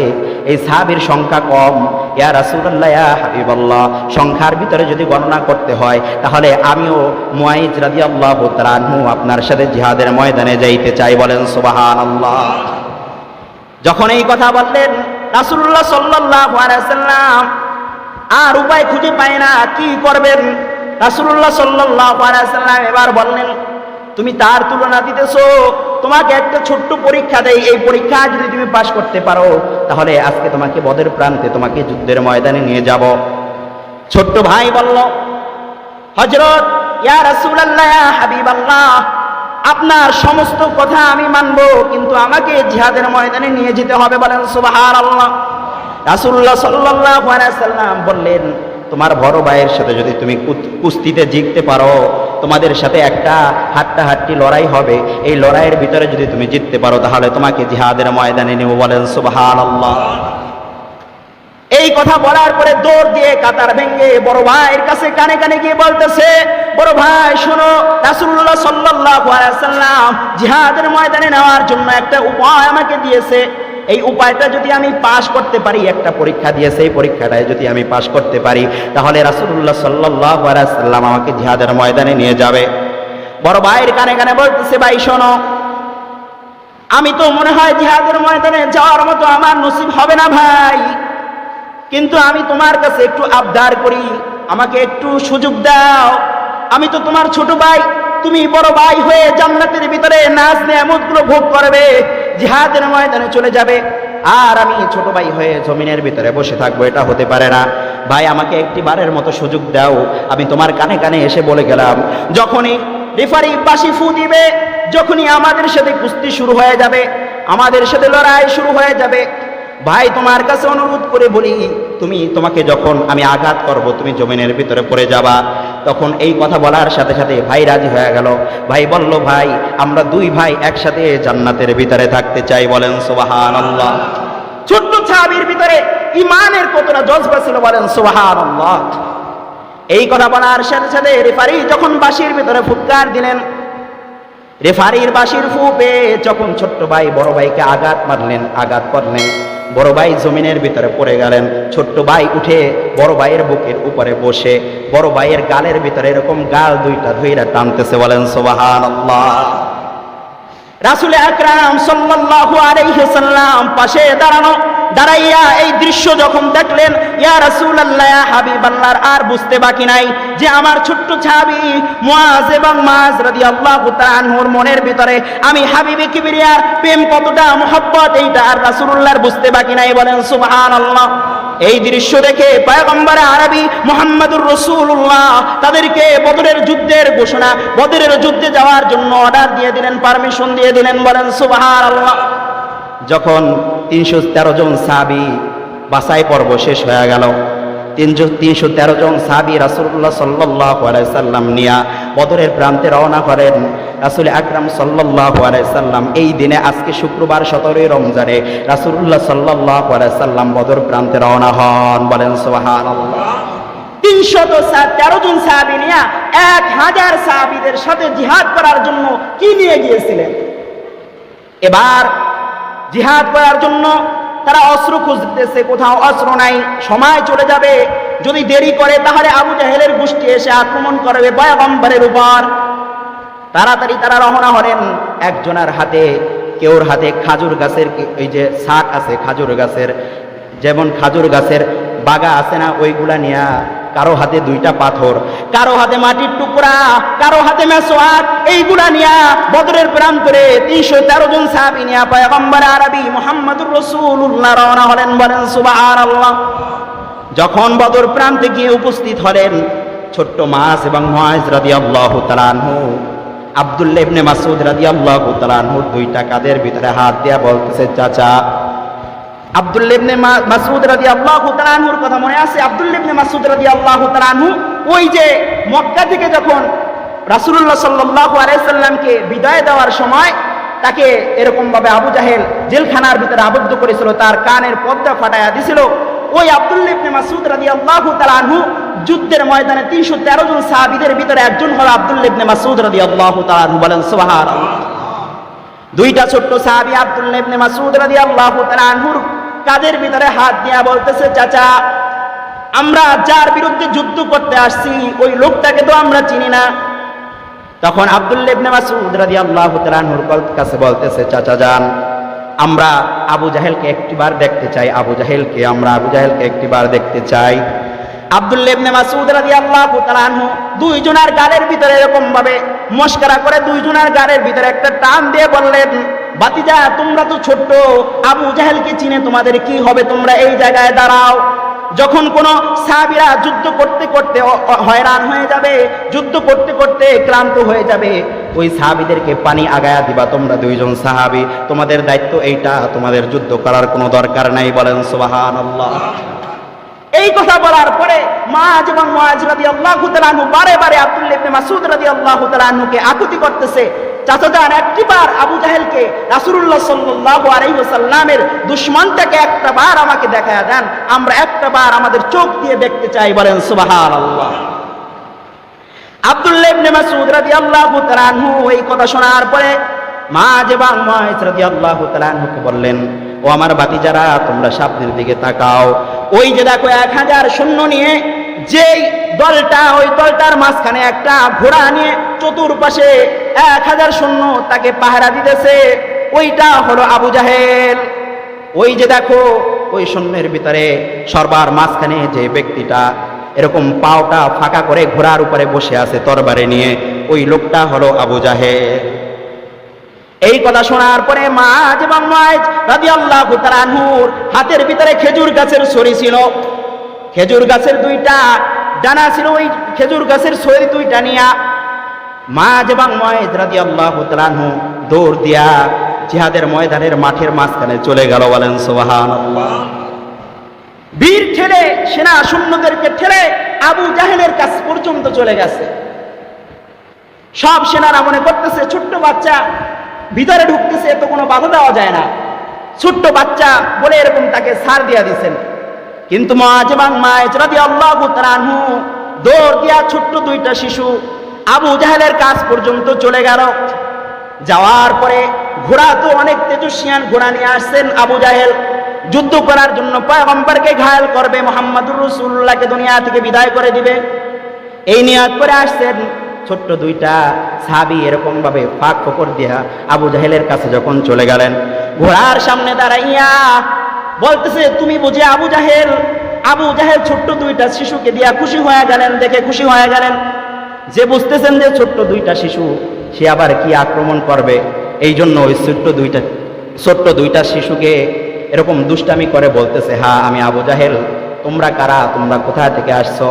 এই সাহাবীর সংখ্যা কম। ইয়া রাসূলুল্লাহ, ইয়া হাবিবাল্লাহ, সংখ্যার ভিতরে যদি গণনা করতে হয় তাহলে আমিও মুআইজ রাদিয়াল্লাহু তাআলা আনহু আপনার সাথে জিহাদের ময়দানে যাইতে চাই। বলেন সুবহানাল্লাহ। যখন এই কথা বললেন রাসূলুল্লাহ সাল্লাল্লাহু আলাইহি সাল্লাম আর উপায় খুঁজে পায় না, কি করবেন? রাসূলুল্লাহ সাল্লাল্লাহু আলাইহি সাল্লাম এবার বললেন, তুমি তার তুলনা দিতেছো, তোমাকে একটা ছোট্ট পরীক্ষা দেই, এই পরীক্ষা যদি তুমি পাশ করতে পারো তাহলে আজকে তোমাকে বদর প্রান্তে, তোমাকে যুদ্ধের ময়দানে নিয়ে যাব। ছোট্ট ভাই বলল, হযরত, ইয়া রাসূলুল্লাহ, ইয়া হাবিবাল্লাহ, আপনার সমস্ত কথা আমি মানব, কিন্তু আমাকে জিহাদের ময়দানে নিয়ে যেতে হবে। বলেন সুবহানাল্লাহ। রাসূলুল্লাহ সাল্লাল্লাহু আলাইহি সাল্লাম বললেন, তোমার বড় ভাইয়ের সাথে যদি তুমি কুস্তিতে জিততে পারো, তোমাদের সাথে একটা হাড্ডাহাড্ডি লড়াই হবে, এই লড়াইয়ের ভিতরে যদি তুমি জিততে পারো তাহলে তোমাকে জিহাদের ময়দানে নেব। বলেন সুবহানাল্লাহ। এই কথা বলার পরে দৌড় দিয়ে কাতার ভেঙে বড় ভাইয়ের কাছে কানে কানে গিয়ে বলতেছে, বড় ভাই শোনো, রাসূলুল্লাহ সাল্লাল্লাহু আলাইহি সাল্লাম জিহাদের ময়দানে নেওয়ার জন্য একটা উপায় আমাকে দিয়েছে। এই উপায়টা যদি আমি পাশ করতে পারি, একটা পরীক্ষা দিয়েছে, এই পরীক্ষাটায় যদি আমি পাশ করতে পারি তাহলে রাসূলুল্লাহ সাল্লাল্লাহু আলাইহি সাল্লাম আমাকে জিহাদের ময়দানে নিয়ে যাবে। বড় ভাইয়ের কানে কানে বলতেছে, ভাই শোনো, আমি তো মনে হয় জিহাদের ময়দানে যাওয়ার মতো আমার নসিব হবে না ভাই, কিন্তু আমি তোমার কাছে একটু আবদার করি, আমাকে একটু সুযোগ দাও, আমি তো তোমার ছোট ভাই, তুমি বড় ভাই হয়ে জান্নাতের ভিতরে নাজ নেয়ামতগুলো ভোগ করবে, জিহাদের ময়দানে চলে যাবে, আর আমি ছোট ভাই হয়ে জমিনের ভিতরে বসে থাকবো, এটা হতে পারে না। ভাই আমাকে একটি বারের মতো সুযোগ দাও, আমি তোমার কানে কানে এসে বলে গেলাম। যখনই রেফারি বাঁশি ফু দিবে, যখনই আমাদের সাথে কুস্তি শুরু হয়ে যাবে, আমাদের সাথে লড়াই শুরু হয়ে যাবে, ভাই তোমার কাছে অনুরোধ করে বলি, তোমাকে যখন আমি আঘাত করব তুমি জমিনের ভিতরে পড়ে যাবা। তখন এই কথা বলার সাথে সাথে ভাই রাজি হয়ে গেল। ভাই বলল, ভাই আমরা দুই ভাই একসাথে জান্নাতের ভিতরে থাকতে চাই, বলেন সুবহানাল্লাহ। ছোট্ট সাহাবীর ভিতরে ঈমানের কতটা জজবা ছিল, বলেন সুবহানাল্লাহ। এই কথা বলার সাথে সাথে রেফারি যখন বাঁশির ভিতরে ফুৎকার দিলেন, রেফারির বাঁশির ফু পেয়ে যখন ছোট্ট ভাই বড় ভাইকে আঘাত করলেন, বড় ভাই জমিনের ভিতরে পড়ে গেলেন। ছোট্ট ভাই উঠে বড় ভাইয়ের বুকের উপরে বসে বড় ভাইয়ের গালের ভিতরে এরকম গাল দুইটা ধইরা টানতেছে, বলেন সুবহানাল্লাহ। রাসূল আকরাম সাল্লাল্লাহু আলাইহি ওয়াসাল্লাম পাশে দাঁড়াইয়া এই দৃশ্য যখন দেখলেন, ইয়া রাসূলুল্লাহ, ইয়া হাবিবাল্লাহ, আর বুঝতে বাকি নাই যে আমার ছোট্ট সাহাবী মুআজ এবং মাআজ রাদিয়াল্লাহু তাআলা আনহুর মনের ভিতরে আমি হাবিবে কিবরিয়ার প্রেম কতটা মুহাব্বত, এইটা আর রাসূলুল্লাহর বুঝতে বাকি নাই, বলেন সুবহানাল্লাহ। এই দৃশ্য দেখে পয়গম্বর আরবি মুহাম্মদুর রাসূলুল্লাহ তাদেরকে বদরের যুদ্ধের ঘোষণা, বদরের যুদ্ধে যাওয়ার জন্য অর্ডার দিয়ে দিলেন, পারমিশন দিয়ে দিলেন, বলেন সুবহানাল্লাহ। যখন 313 জন সাহাবী বাছাই পর্ব শেষ হয়ে গেল, 313 জন সাহাবী রাসূলুল্লাহ সাল্লাল্লাহু আলাইহি সাল্লাম নিয়া বদরের প্রান্তে রওনা করেন। রাসূল আকরাম সাল্লাল্লাহু আলাইহি সাল্লাম এই দিনে, আজকে শুক্রবার 17 রমজানে, রাসূলুল্লাহ সাল্লাল্লাহু আলাইহি সাল্লাম বদর প্রান্তে রওনা হন, বলেন সুবহানাল্লাহ। 313 জন সাহাবী নিয়া 1000 সাহাবীদের সাথে জিহাদ করার জন্য কি নিয়ে গিয়েছিলেন? এবার জিহাদ করার জন্য তারা অস্ত্র খুঁজতেছে, কোথাও অস্ত্র নাই, সময় চলে যাবে, যদি দেরি করে তাহলে আবু জাহেলের গোষ্ঠী এসে আক্রমণ করবে পয়গম্বরের উপর। তাড়াতাড়ি তারা রওনা হলেন। একজনের হাতে, কেউর হাতে খাজুর গাছের এই যে শাক আছে, খাজুর গাছের, যেমন খাজুর গাছের বাগা আছে না, ওইগুলা নিয়া, কারো হাতে 2টা পাথর, কারো হাতে মাটির টুকরা, কারো হাতে মেসওয়াক, এইগুলা নিয়া বদরের প্রান্তরে 313 জন সাহাবী নিয়া পয়গম্বর আরবি মুহাম্মদুর রাসূলুল্লাহ রওনা হলেন, বলেন সুবহানাল্লাহ। যখন বদর প্রান্তে গিয়ে উপস্থিত হলেন, ছোট্ট মাস এবং মুআজ রাদিয়াল্লাহু তাআলা আনহু, আব্দুল্লাহ ইবনে মাসউদ রাদিয়াল্লাহু তাআলা আনহুর 2টা কাঁধের ভিতরে হাত দিয়া বলতেছে, চাচা। আব্দুল্লাহ ইবনে মাসউদ রাদিয়াল্লাহু তাআলা আনহুর কথা মনে আছে? আব্দুল্লাহ ইবনে মাসউদ রাদিয়াল্লাহু তাআলা আনহু ওই যে মক্কা থেকে যখন রাসূলুল্লাহ সাল্লাল্লাহু আলাইহি সাল্লামকে বিদায় দেওয়ার সময় তাকে এরকম ভাবে আবু জাহেল জেলখানার ভিতরে আবদ্ধ করেছিল, তার কানের পর্দা ফাটায়া দিছিল। ওই আব্দুল্লাহ ইবনে মাসউদ রাদিয়াল্লাহু তাআলা আনহু যুদ্ধের ময়দানে 313 জন সাহাবীদের ভিতরে একজন হলো আব্দুল্লাহ ইবনে মাসউদ রাদিয়াল্লাহু তাআলা আনহু, বলেন সুবহানাল্লাহ। 2টা ছোট্ট সাহাবী আব্দুল্লাহ ইবনে মাসউদ রাদিয়াল্লাহু তাআলা আনহুর কাদের ভিতরে হাত দিয়া বলতেছে, চাচা, আমরা যার বিরুদ্ধে যুদ্ধ করতে আসছি ওই লোকটাকে তো আমরা চিনি না। তখন আব্দুল্লাহ ইবনে মাসউদ রাদিয়াল্লাহু তাআলা আনহুর কাছে বলতেছে, চাচা যান, আমরা আবু জাহেলকে একটিবার দেখতে চাই, আমরা আবু জাহেলকে একটিবার দেখতে চাই। আব্দুল্লাহ ইবনে মাসউদ রাদিয়াল্লাহু তাআলা আনহু 2 জনের গালের ভিতরে এরকম ভাবে মস্করা করে 2 জনের গালের ভিতরে একটা টান দিয়ে বললেন, বাতিজা, তোমরা তো ছোট্ট, আবু জাহেলকে চিনে তোমাদের কি হবে, তোমরা এই জায়গায় দাঁড়াও। যখন কোনো সাহাবীরা যুদ্ধ করতে করতে হয়রান হয়ে যাবে, যুদ্ধ করতে করতে ক্লান্ত হয়ে যাবে, ওই সাহাবীদেরকে পানি আগায়া দিবা। তোমরা 2 জন সাহাবী, তোমাদের দায়িত্ব এইটা, তোমাদের যুদ্ধ করার কোনো দরকার নাই, বলেন সুবহানাল্লাহ। এই কথা বলার পরে মুআজ এবং মুআজ রাদিয়াল্লাহু তাআলা আনহু বারে বারে আব্দুল্লাহ ইবনে মাসউদ রাদিয়াল্লাহু তাআলা আনহুকে আকুতি করতেছে, চাচা যান, একটিবার আবু জাহেলকে, রাসূলুল্লাহ সাল্লাল্লাহু আলাইহি ওয়াসাল্লামের দুশমনটাকে একটাবার আমাকে দেখায়া দেন, আমরা একটাবার আমাদের চোখ দিয়ে দেখতে চাই, বলেন সুবহানাল্লাহ। আব্দুল্লাহ ইবনে মাসউদ রাদিয়াল্লাহু তাআলা আনহু এই কথা শোনার পরে মুআজ এবং মুআজ রাদিয়াল্লাহু তাআলা আনহুকে বললেন, ও আমার ভাতিজারা, তোমরা সামনের দিকে তাকাও। ওই যে দেখো 1000 সৈন্য নিয়ে যেই দলটা, ওই দলটার মাঝখানে একটা ঘোড়া নিয়ে চতুর্পাশে 1000 সৈন্য তাকে পাহারা দিতেছে, ওইটা হলো আবু জাহেল। ওই যে দেখো ওই সৈন্যের ভিতরে সর্বার মাঝখানে যে ব্যক্তিটা, এরকম পাওটা ফাঁকা করে ঘোড়ার উপরে বসে আছে তরবারি নিয়ে, ওই লোকটা হলো আবু জাহেল। এই কথা শোনার পরে মাআজ এবং মুআজ রাদিয়াল্লাহু তাআলা আনহুর হাতের ভিতরে খেজুর গাছের ছড়ি ছিল, খেজুর গাছের দুইটা ডানা ছিল, ওই খেজুর গাছের ছড়ি দুইটা নিয়া মাআজ এবং মুআজ রাদিয়াল্লাহু তাআলা আনহু দৌড় দিয়া জিহাদের ময়দানের মাঠের মাঝখানে চলে গেল। বলেন সুবহানাল্লাহ। বীর ঠেলে, সেনা সৈন্যদেরকে ঠেলে আবু জাহেলের কাছ পর্যন্ত চলে গেছে। সব সেনারা মনে করতেছে ছোট্ট বাচ্চা ভিতরে ঢুকতেছে, তো কোনো বাধা দেওয়া যায় না, ছোট্ট বাচ্চা বলে এরকম তাকে ছাড় দিয়া দিছেন। কিন্তু মুআজ এবং মুআজ রাদিয়াল্লাহু তাআলা আনহু দৌড় দিয়া ছোট্ট দুইটা শিশু আবু জাহেলের কাছ পর্যন্ত চলে গেল। যাওয়ার পরে ঘোড়া তো অনেক তেজস্বিয়ান ঘোড়া নিয়ে আসছেন আবু জাহেল, যুদ্ধ করার জন্য পয়গম্বরকে ঘায়েল করবে, মুহাম্মদুর রাসূলুল্লাহকে দুনিয়া থেকে বিদায় করে দিবে, এই নিয়ত করে আসছেন। ছোট্ট দুইটা সাহাবী এরকম ভাবে ফাঁক ফোকর দিয়া আবু জাহেলের কাছে যখন চলে গেলেন, ঘোড়ার সামনে দাঁড়াইয়া বলতেছে, তুমি বুঝি আবু জাহেল? আবু জাহেল ছোট্ট দুইটা শিশুকে দিয়া খুশি হয়ে গেলেন, দেখে খুশি হয়ে গেলেন, যে বুঝতেছেন যে ছোট্ট দুইটা শিশু, সে আবার কি আক্রমণ করবে, এই জন্য ওই ছোট্ট দুইটা শিশুকে এরকম দুষ্টামি করে বলতেছে, হ্যাঁ আমি আবু জাহেল, তোমরা কারা, তোমরা কোথা থেকে আসছো?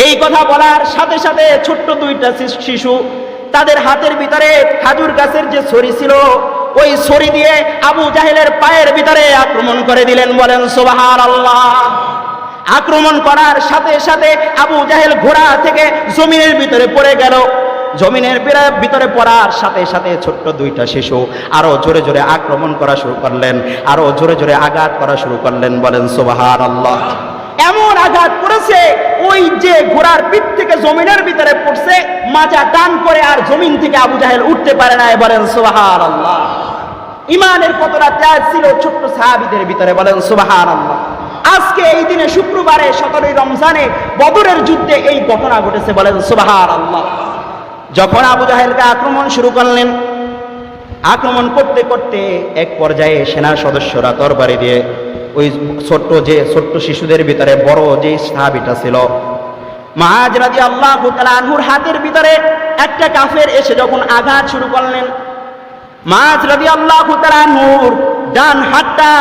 এই কথা বলার সাথে সাথে ছোট্ট দুইটা শিশু তাদের হাতের ভিতরে খাজুর গাছের যে ছড়ি ছিল, ওই ছড়ি দিয়ে আবু জাহেলের পায়ের ভিতরে আক্রমণ করে দিলেন। বলেন সুবহানাল্লাহ। আক্রমণ করার সাথে সাথে আবু জাহেল ঘোড়া থেকে জমিনের ভিতরে পড়ে গেল। জমিনের ভিতরে পড়ার সাথে সাথে ছোট্ট দুইটা শিশু আরো জোরে জোরে আক্রমণ করা শুরু করলেন, আরো জোরে জোরে আঘাত করা শুরু করলেন। বলেন সুবহানাল্লাহ। এমন আঘাত করেছে, ওই যে ঘোড়ার পিঠ থেকে জমিনের ভিতরে পড়ছে, মাজা টান করে আর জমিন থেকে আবু জাহেল উঠতে পারে না। বলেন সুবহানাল্লাহ। ইমানের কতটা ত্যাগ ছিল ছোট্ট সাহাবীদের ভিতরে। বলেন সুবহানাল্লাহ। আজকে এই দিনে শুক্রবারে 17 রমজানে বদরের যুদ্ধে এই ঘটনা ঘটেছে। বলেন সুবহানাল্লাহ। যখন আবু জাহেলকে আক্রমণ শুরু করলেন, আক্রমণ করতে করতে এক পর্যায়ে সেনা সদস্যরা তরবারি দিয়ে ওই ছোট্ট শিশুদের ভিতরে বড় যে সাহাবীটা ছিল মুআজ রাদিয়াল্লাহু তাআলা আনহুর হাতের ভিতরে একটা কাফের এসে যখন আঘাত শুরু করলেন, মুআজ রাদিয়াল্লাহু তাআলা আনহুর ডান হাতটা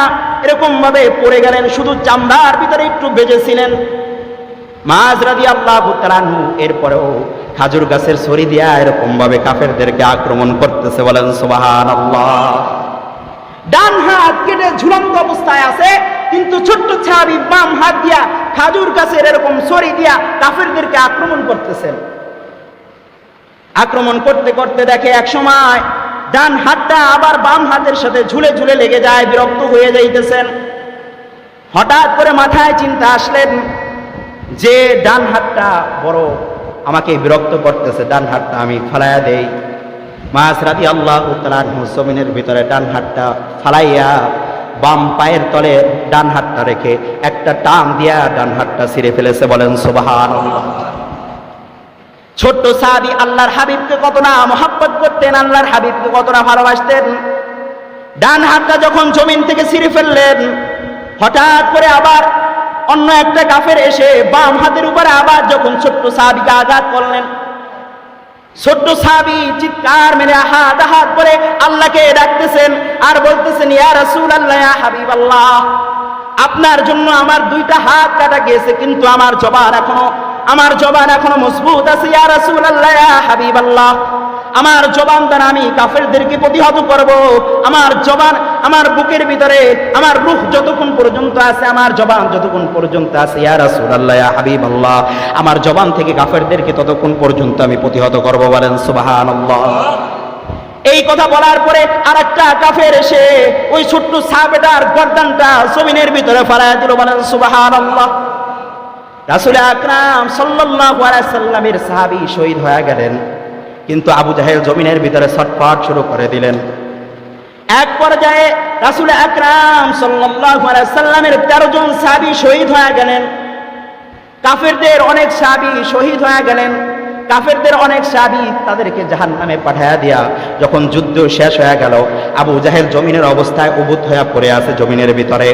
এরকম ভাবে পড়ে গেলেন, শুধু চামড়ার ভিতরে একটু বেজেছিলেন। মুআজ রাদিয়াল্লাহু তাআলা আনহু এরপরেও খাজুর গাছের ছড়ি দিয়া এরকম ভাবে কাফেরদেরকে আক্রমণ করতেছে। বলেন সুবহানাল্লাহ। ডান হাত কেটে ঝুলন্ত অবস্থায় আছে, কিন্তু ছোট্ট সাহাবী বাম হাত দিয়া খাজুর গাছের এরকম ছড়ি দিয়া কাফেরদেরকে আক্রমণ করতেছেন। আক্রমণ করতে করতে দেখে এক সময় ডান হাতটা আবার বাম হাতের সাথে ঝুলে ঝুলে লেগে যায়, বিরক্ত হয়ে যাইতেছেন। হঠাৎ করে মাথায় চিন্তা আসলেন যে ডান হাতটা বড় আমাকে বিরক্ত করতেছে, ডান হাতটা আমি ফালাইয়া দেই। মুআজ রাদিয়াল্লাহু তাআলা আনহু জমিনের ভিতরে ডান হাতটা ফালাইয়া বাম পায়ের তলে ডান হাতটা রেখে একটা টান দিয়া ডান হাতটা ছিঁড়ে ফেলেছে। বলেন সুবহানাল্লাহ। ছোট্ট সাহাবী আল্লাহর হাবিবকে কতটা মহব্বত করতেন, আল্লাহর হাবিবকে কতটা ভালোবাসতেন। ডান হাতটা যখন জমিন থেকে ছিঁড়ে ফেললেন, হঠাৎ করে আবার অন্য একটা কাফের এসে বাম হাতের উপরে আবার যখন ছোট্ট সাহাবীকে আঘাত করলেন, ছোট্ট সাহাবী চিৎকার মেরে হাত করে আল্লাহকে ডাকতেছেন আর বলতেছেন, ইয়া রাসূলুল্লাহ, ইয়া হাবিবাল্লাহ, আপনার জন্য আমার দুইটা হাত কাটা গিয়েছে, কিন্তু আমার জবান এখনো মজবুত আছে। ইয়া রাসূলুল্লাহ, ইয়া হাবিবাল্লাহ, আমার জবান দ্বারা আমি কাফেরদেরকে প্রতিহত করব। আমার জবান, আমার বুকের ভিতরে আমার রূহ যতক্ষণ পর্যন্ত আছে, আমার জবান যতক্ষণ পর্যন্ত আছে, ইয়া রাসূলুল্লাহ, ইয়া হাবিবাল্লাহ, আমার জবান থেকে কাফেরদেরকে ততক্ষণ পর্যন্ত আমি প্রতিহত করব। বলেন সুবহানাল্লাহ। এই কথা বলার পরে আরেকটা কাফের এসে ওই ছোট্ট সাহাবেটার গর্দানটা জমিনের ভিতরে ফালাইয়া দিল। বলেন সুবহানাল্লাহ। রাসূল আকরাম সাল্লাল্লাহু আলাইহি সাল্লামের সাহাবী শহীদ হয়ে গেলেন, কিন্তু আবু জাহেল জমিনের ভিতরে ছটফট শুরু করে দিলেন। এক পর্যায়ে রাসূল আকরাম সাল্লাল্লাহু আলাইহি সাল্লামের 13 জন সাহাবী শহীদ হয়ে গেলেন। কাফেরদের অনেক সাহাবী শহীদ হয়ে গেলেন। কাফেরদের অনেক সাহাবী তাদেরকে জাহান্নামে পাঠায়া দিয়া যখন যুদ্ধ শেষ হয়ে গেল, আবু জাহেল জমিনের অবস্থায় উবুত হয়ে পড়ে আছে জমিনের ভিতরে।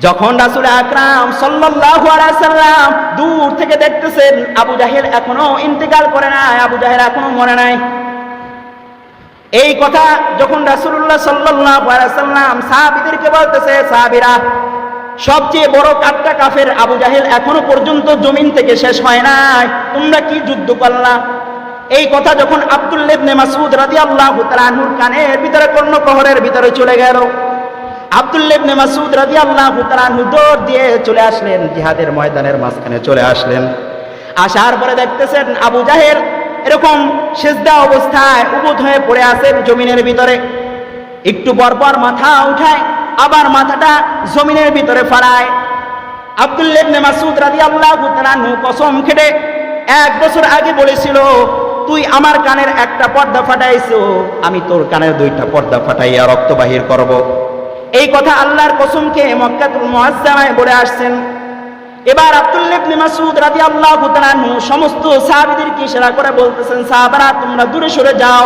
যখন রাসূল আকরাম সাল্লাল্লাহু আলাইহি সাল্লাম দূর থেকে দেখতেছেন আবু জাহেল এখনো ইন্তেকাল করে নাই, আবু জাহেল এখনো মরে নাই। এই কথা যখন রাসূলুল্লাহ সাল্লাল্লাহু আলাইহি সাল্লাম সাহাবীদেরকে বলতেছে, সাহাবীরা সবচেয়ে বড় কাট্টা কাফের আবু জাহেল এখনো পর্যন্ত জমিন থেকে শেষ হয় নাই, তোমরা কি যুদ্ধ করলা? এই কথা যখন আব্দুল্লাহ ইবনে মাসউদ রাদিয়াল্লাহু তাআলা আনহুর কানের ভিতরে কর্ণকহরের ভিতরে চলে গেল, আব্দুল্লাহ ইবনে মাসউদ রাদিয়াল্লাহু তাআলা আনহু দৌড় দিয়ে চলে আসলেন, জিহাদের ময়দানের মাঝখানে চলে আসলেন। আসার পরে দেখতেছেন আবু জাহেল এরকম সিজদা অবস্থায় উবুত হয়ে পড়ে আছেন জমিনের ভিতরে। একটু পরপর মাথা উঠায়, আবার মাথাটা জমিনের ভিতরে ফালায়। আব্দুল্লাহ ইবনে মাসউদ রাদিয়াল্লাহু তাআলা আনহু কসম খেটে 1 বছর আগে বলেছিল, তুই আমার কানের একটা পর্দা ফাটাইছো, আমি তোর কানের 2টা পর্দা ফাটাইয়া রক্ত বাহির করব। এই কথা আল্লাহর কসমকে মক্কাতুল মুআজ্জামায় বলে আসছেন। এবার আব্দুল্লাহ ইবনে মাসউদ রাদিয়াল্লাহু তাআলা আনহু সমস্ত সাহাবীদেরকে ইশারা করে বলতেছেন, সাহাবারা তোমরা দূরে সরে যাও,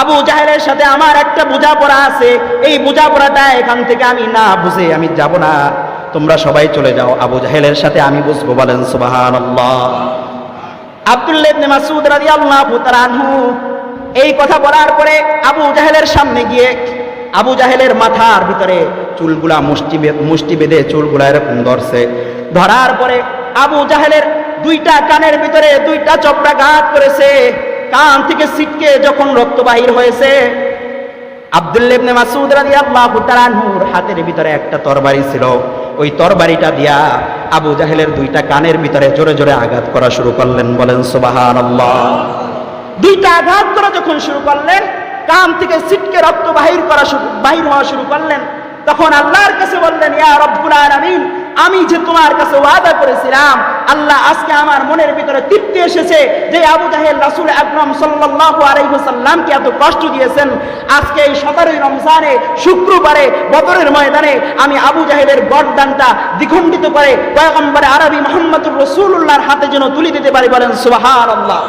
আবু জাহেলের সাথে আমার একটা বোঝাপড়া আছে, এই বোঝাপড়াটা এখান থেকে আমি না বুঝে আমি যাব না, তোমরা সবাই চলে যাও, আবু জাহেলের সাথে আমি বুঝবো। বলেন সুবহানাল্লাহ। আব্দুল্লাহ ইবনে মাসউদ রাদিয়াল্লাহু তাআলা আনহু এই কথা বলার পরে আবু জাহেলের সামনে গিয়ে আবু জাহেলের মাথার ভিতরে চুলগুলা মুষ্টি বেঁধে চুলগুলা এরকম ধরছে। ধরার পরে আবু জাহেলের 2টা কানের ভিতরে 2টা চপড়াঘাত করেছে। কান থেকে ছিটকে যখন রক্ত বাহির হয়েছে, আব্দুল্লাহ ইবনে মাসউদ রাদিয়াল্লাহু তাআলা আনহুর হাতের ভিতরে একটা তরবারি ছিল, ওই তরবারিটা দিয়া আবু জাহেলের 2টা কানের ভিতরে জোরে জোরে আঘাত করা শুরু করলেন। বলেন সুবহানাল্লাহ। 2টা আঘাত করা যখন শুরু করলেন, কান থেকে ছিটকে রক্ত বাহির হওয়া শুরু করলেন, তখন আল্লাহর কাছে বললেন, ইয়া রব্বুল আলামিন, আমি যে তোমার কাছে ওয়াদা করেছিলাম, আল্লাহ আজকে আমার মনের ভিতরে তৃপ্তি এসেছে যে আবু জাহেল রাসূল আকরাম সাল্লাল্লাহু আলাইহি ওয়াসাল্লামকে এত কষ্ট দিয়েছেন, আজকে এই 17ই রমজানে শুক্রবারে বদরের ময়দানে আমি আবু জাহেলের গর্দানটা দ্বিখণ্ডিত করে পয়গম্বর আরবি মুহাম্মদুর রাসূলুল্লাহর হাতে যেন তুলে দিতে পারি। বলেন সুবহানাল্লাহ।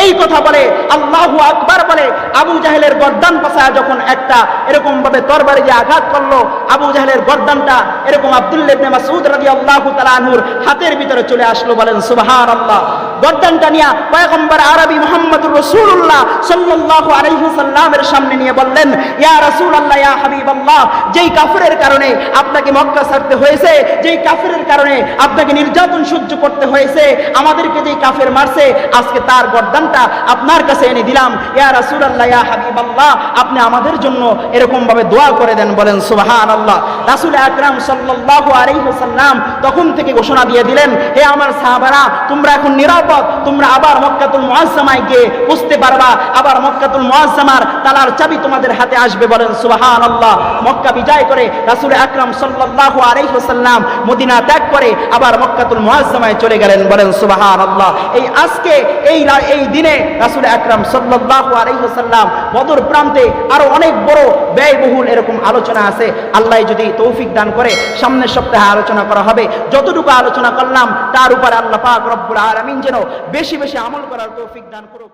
এই কথা বলে আল্লাহু আকবার বলে আবু জাহেলের গর্দান পাশা যখন একটা এরকম ভাবে তরবারি দিয়ে আঘাত করলো, আবু জাহেলের গর্দানটা এরকম আব্দুল্লাহ ইবনে মাসউদ রাদিয়াল্লাহু তাআলা আনহুর হাতের ভিতরে চলে আসলো। বলেন সুবহানাল্লাহ। গর্দানটা নিয়ে পয়গম্বর আরবি মুহাম্মদুর রাসূলুল্লাহ সাল্লাল্লাহু আলাইহি ওয়াসাল্লামের সামনে নিয়ে বললেন, ইয়া রাসূলুল্লাহ, ইয়া হাবিবাল্লাহ, যেই কাফিরের কারণে আপনাকে মক্কা ছাড়তে হয়েছে, যেই কাফিরের কারণে আপনাকে নির্যাতন সহ্য করতে হয়েছে, আমাদেরকে যেই কাফের মারছে, আজকে তার গর্দান আপনার কাছে এনে দিলাম। ইয়া রাসূলুল্লাহ, ইয়া হাবিবাল্লাহ, আপনি আমাদের জন্য এরকম ভাবে দোয়া করে দেন। বলেন সুবহানাল্লাহ। রাসূল আকরাম সাল্লাল্লাহু আলাইহি ওয়াসাল্লাম তখন থেকে ঘোষণা দিয়ে দিলেন, হে আমার সাহাবারা, তোমরা এখন নিরাপদ, তোমরা আবার মক্কাতুল মুআজ্জামায় গিয়ে বুঝতে পারবা, আবার মক্কাতুল মুআজ্জামার তালার চাবি তোমাদের হাতে আসবে। বলেন সুবহানাল্লাহ। মক্কা বিজয় করে রাসূল আকরাম সাল্লাল্লাহু আলাইহি ওয়াসাল্লাম মদিনা ত্যাগ করে আবার মক্কাতুল মুআজ্জামায় চলে গেলেন। বলেন সুবহানাল্লাহ। এই আজকে এই দিনে রাসূল আকরাম সাল্লাল্লাহু আলাইহি ওয়াসাল্লাম বদর প্রান্তে আরো অনেক বড় ব্যয়বহুল এরকম আলোচনা আছে। আল্লাহ যদি তৌফিক দান করে সামনের সপ্তাহে আলোচনা করা হবে। যতটুকু আলোচনা করলাম তার উপর আল্লাহ পাক রব্বুল আলামিন যেন বেশি বেশি আমল করার তৌফিক দান করুক।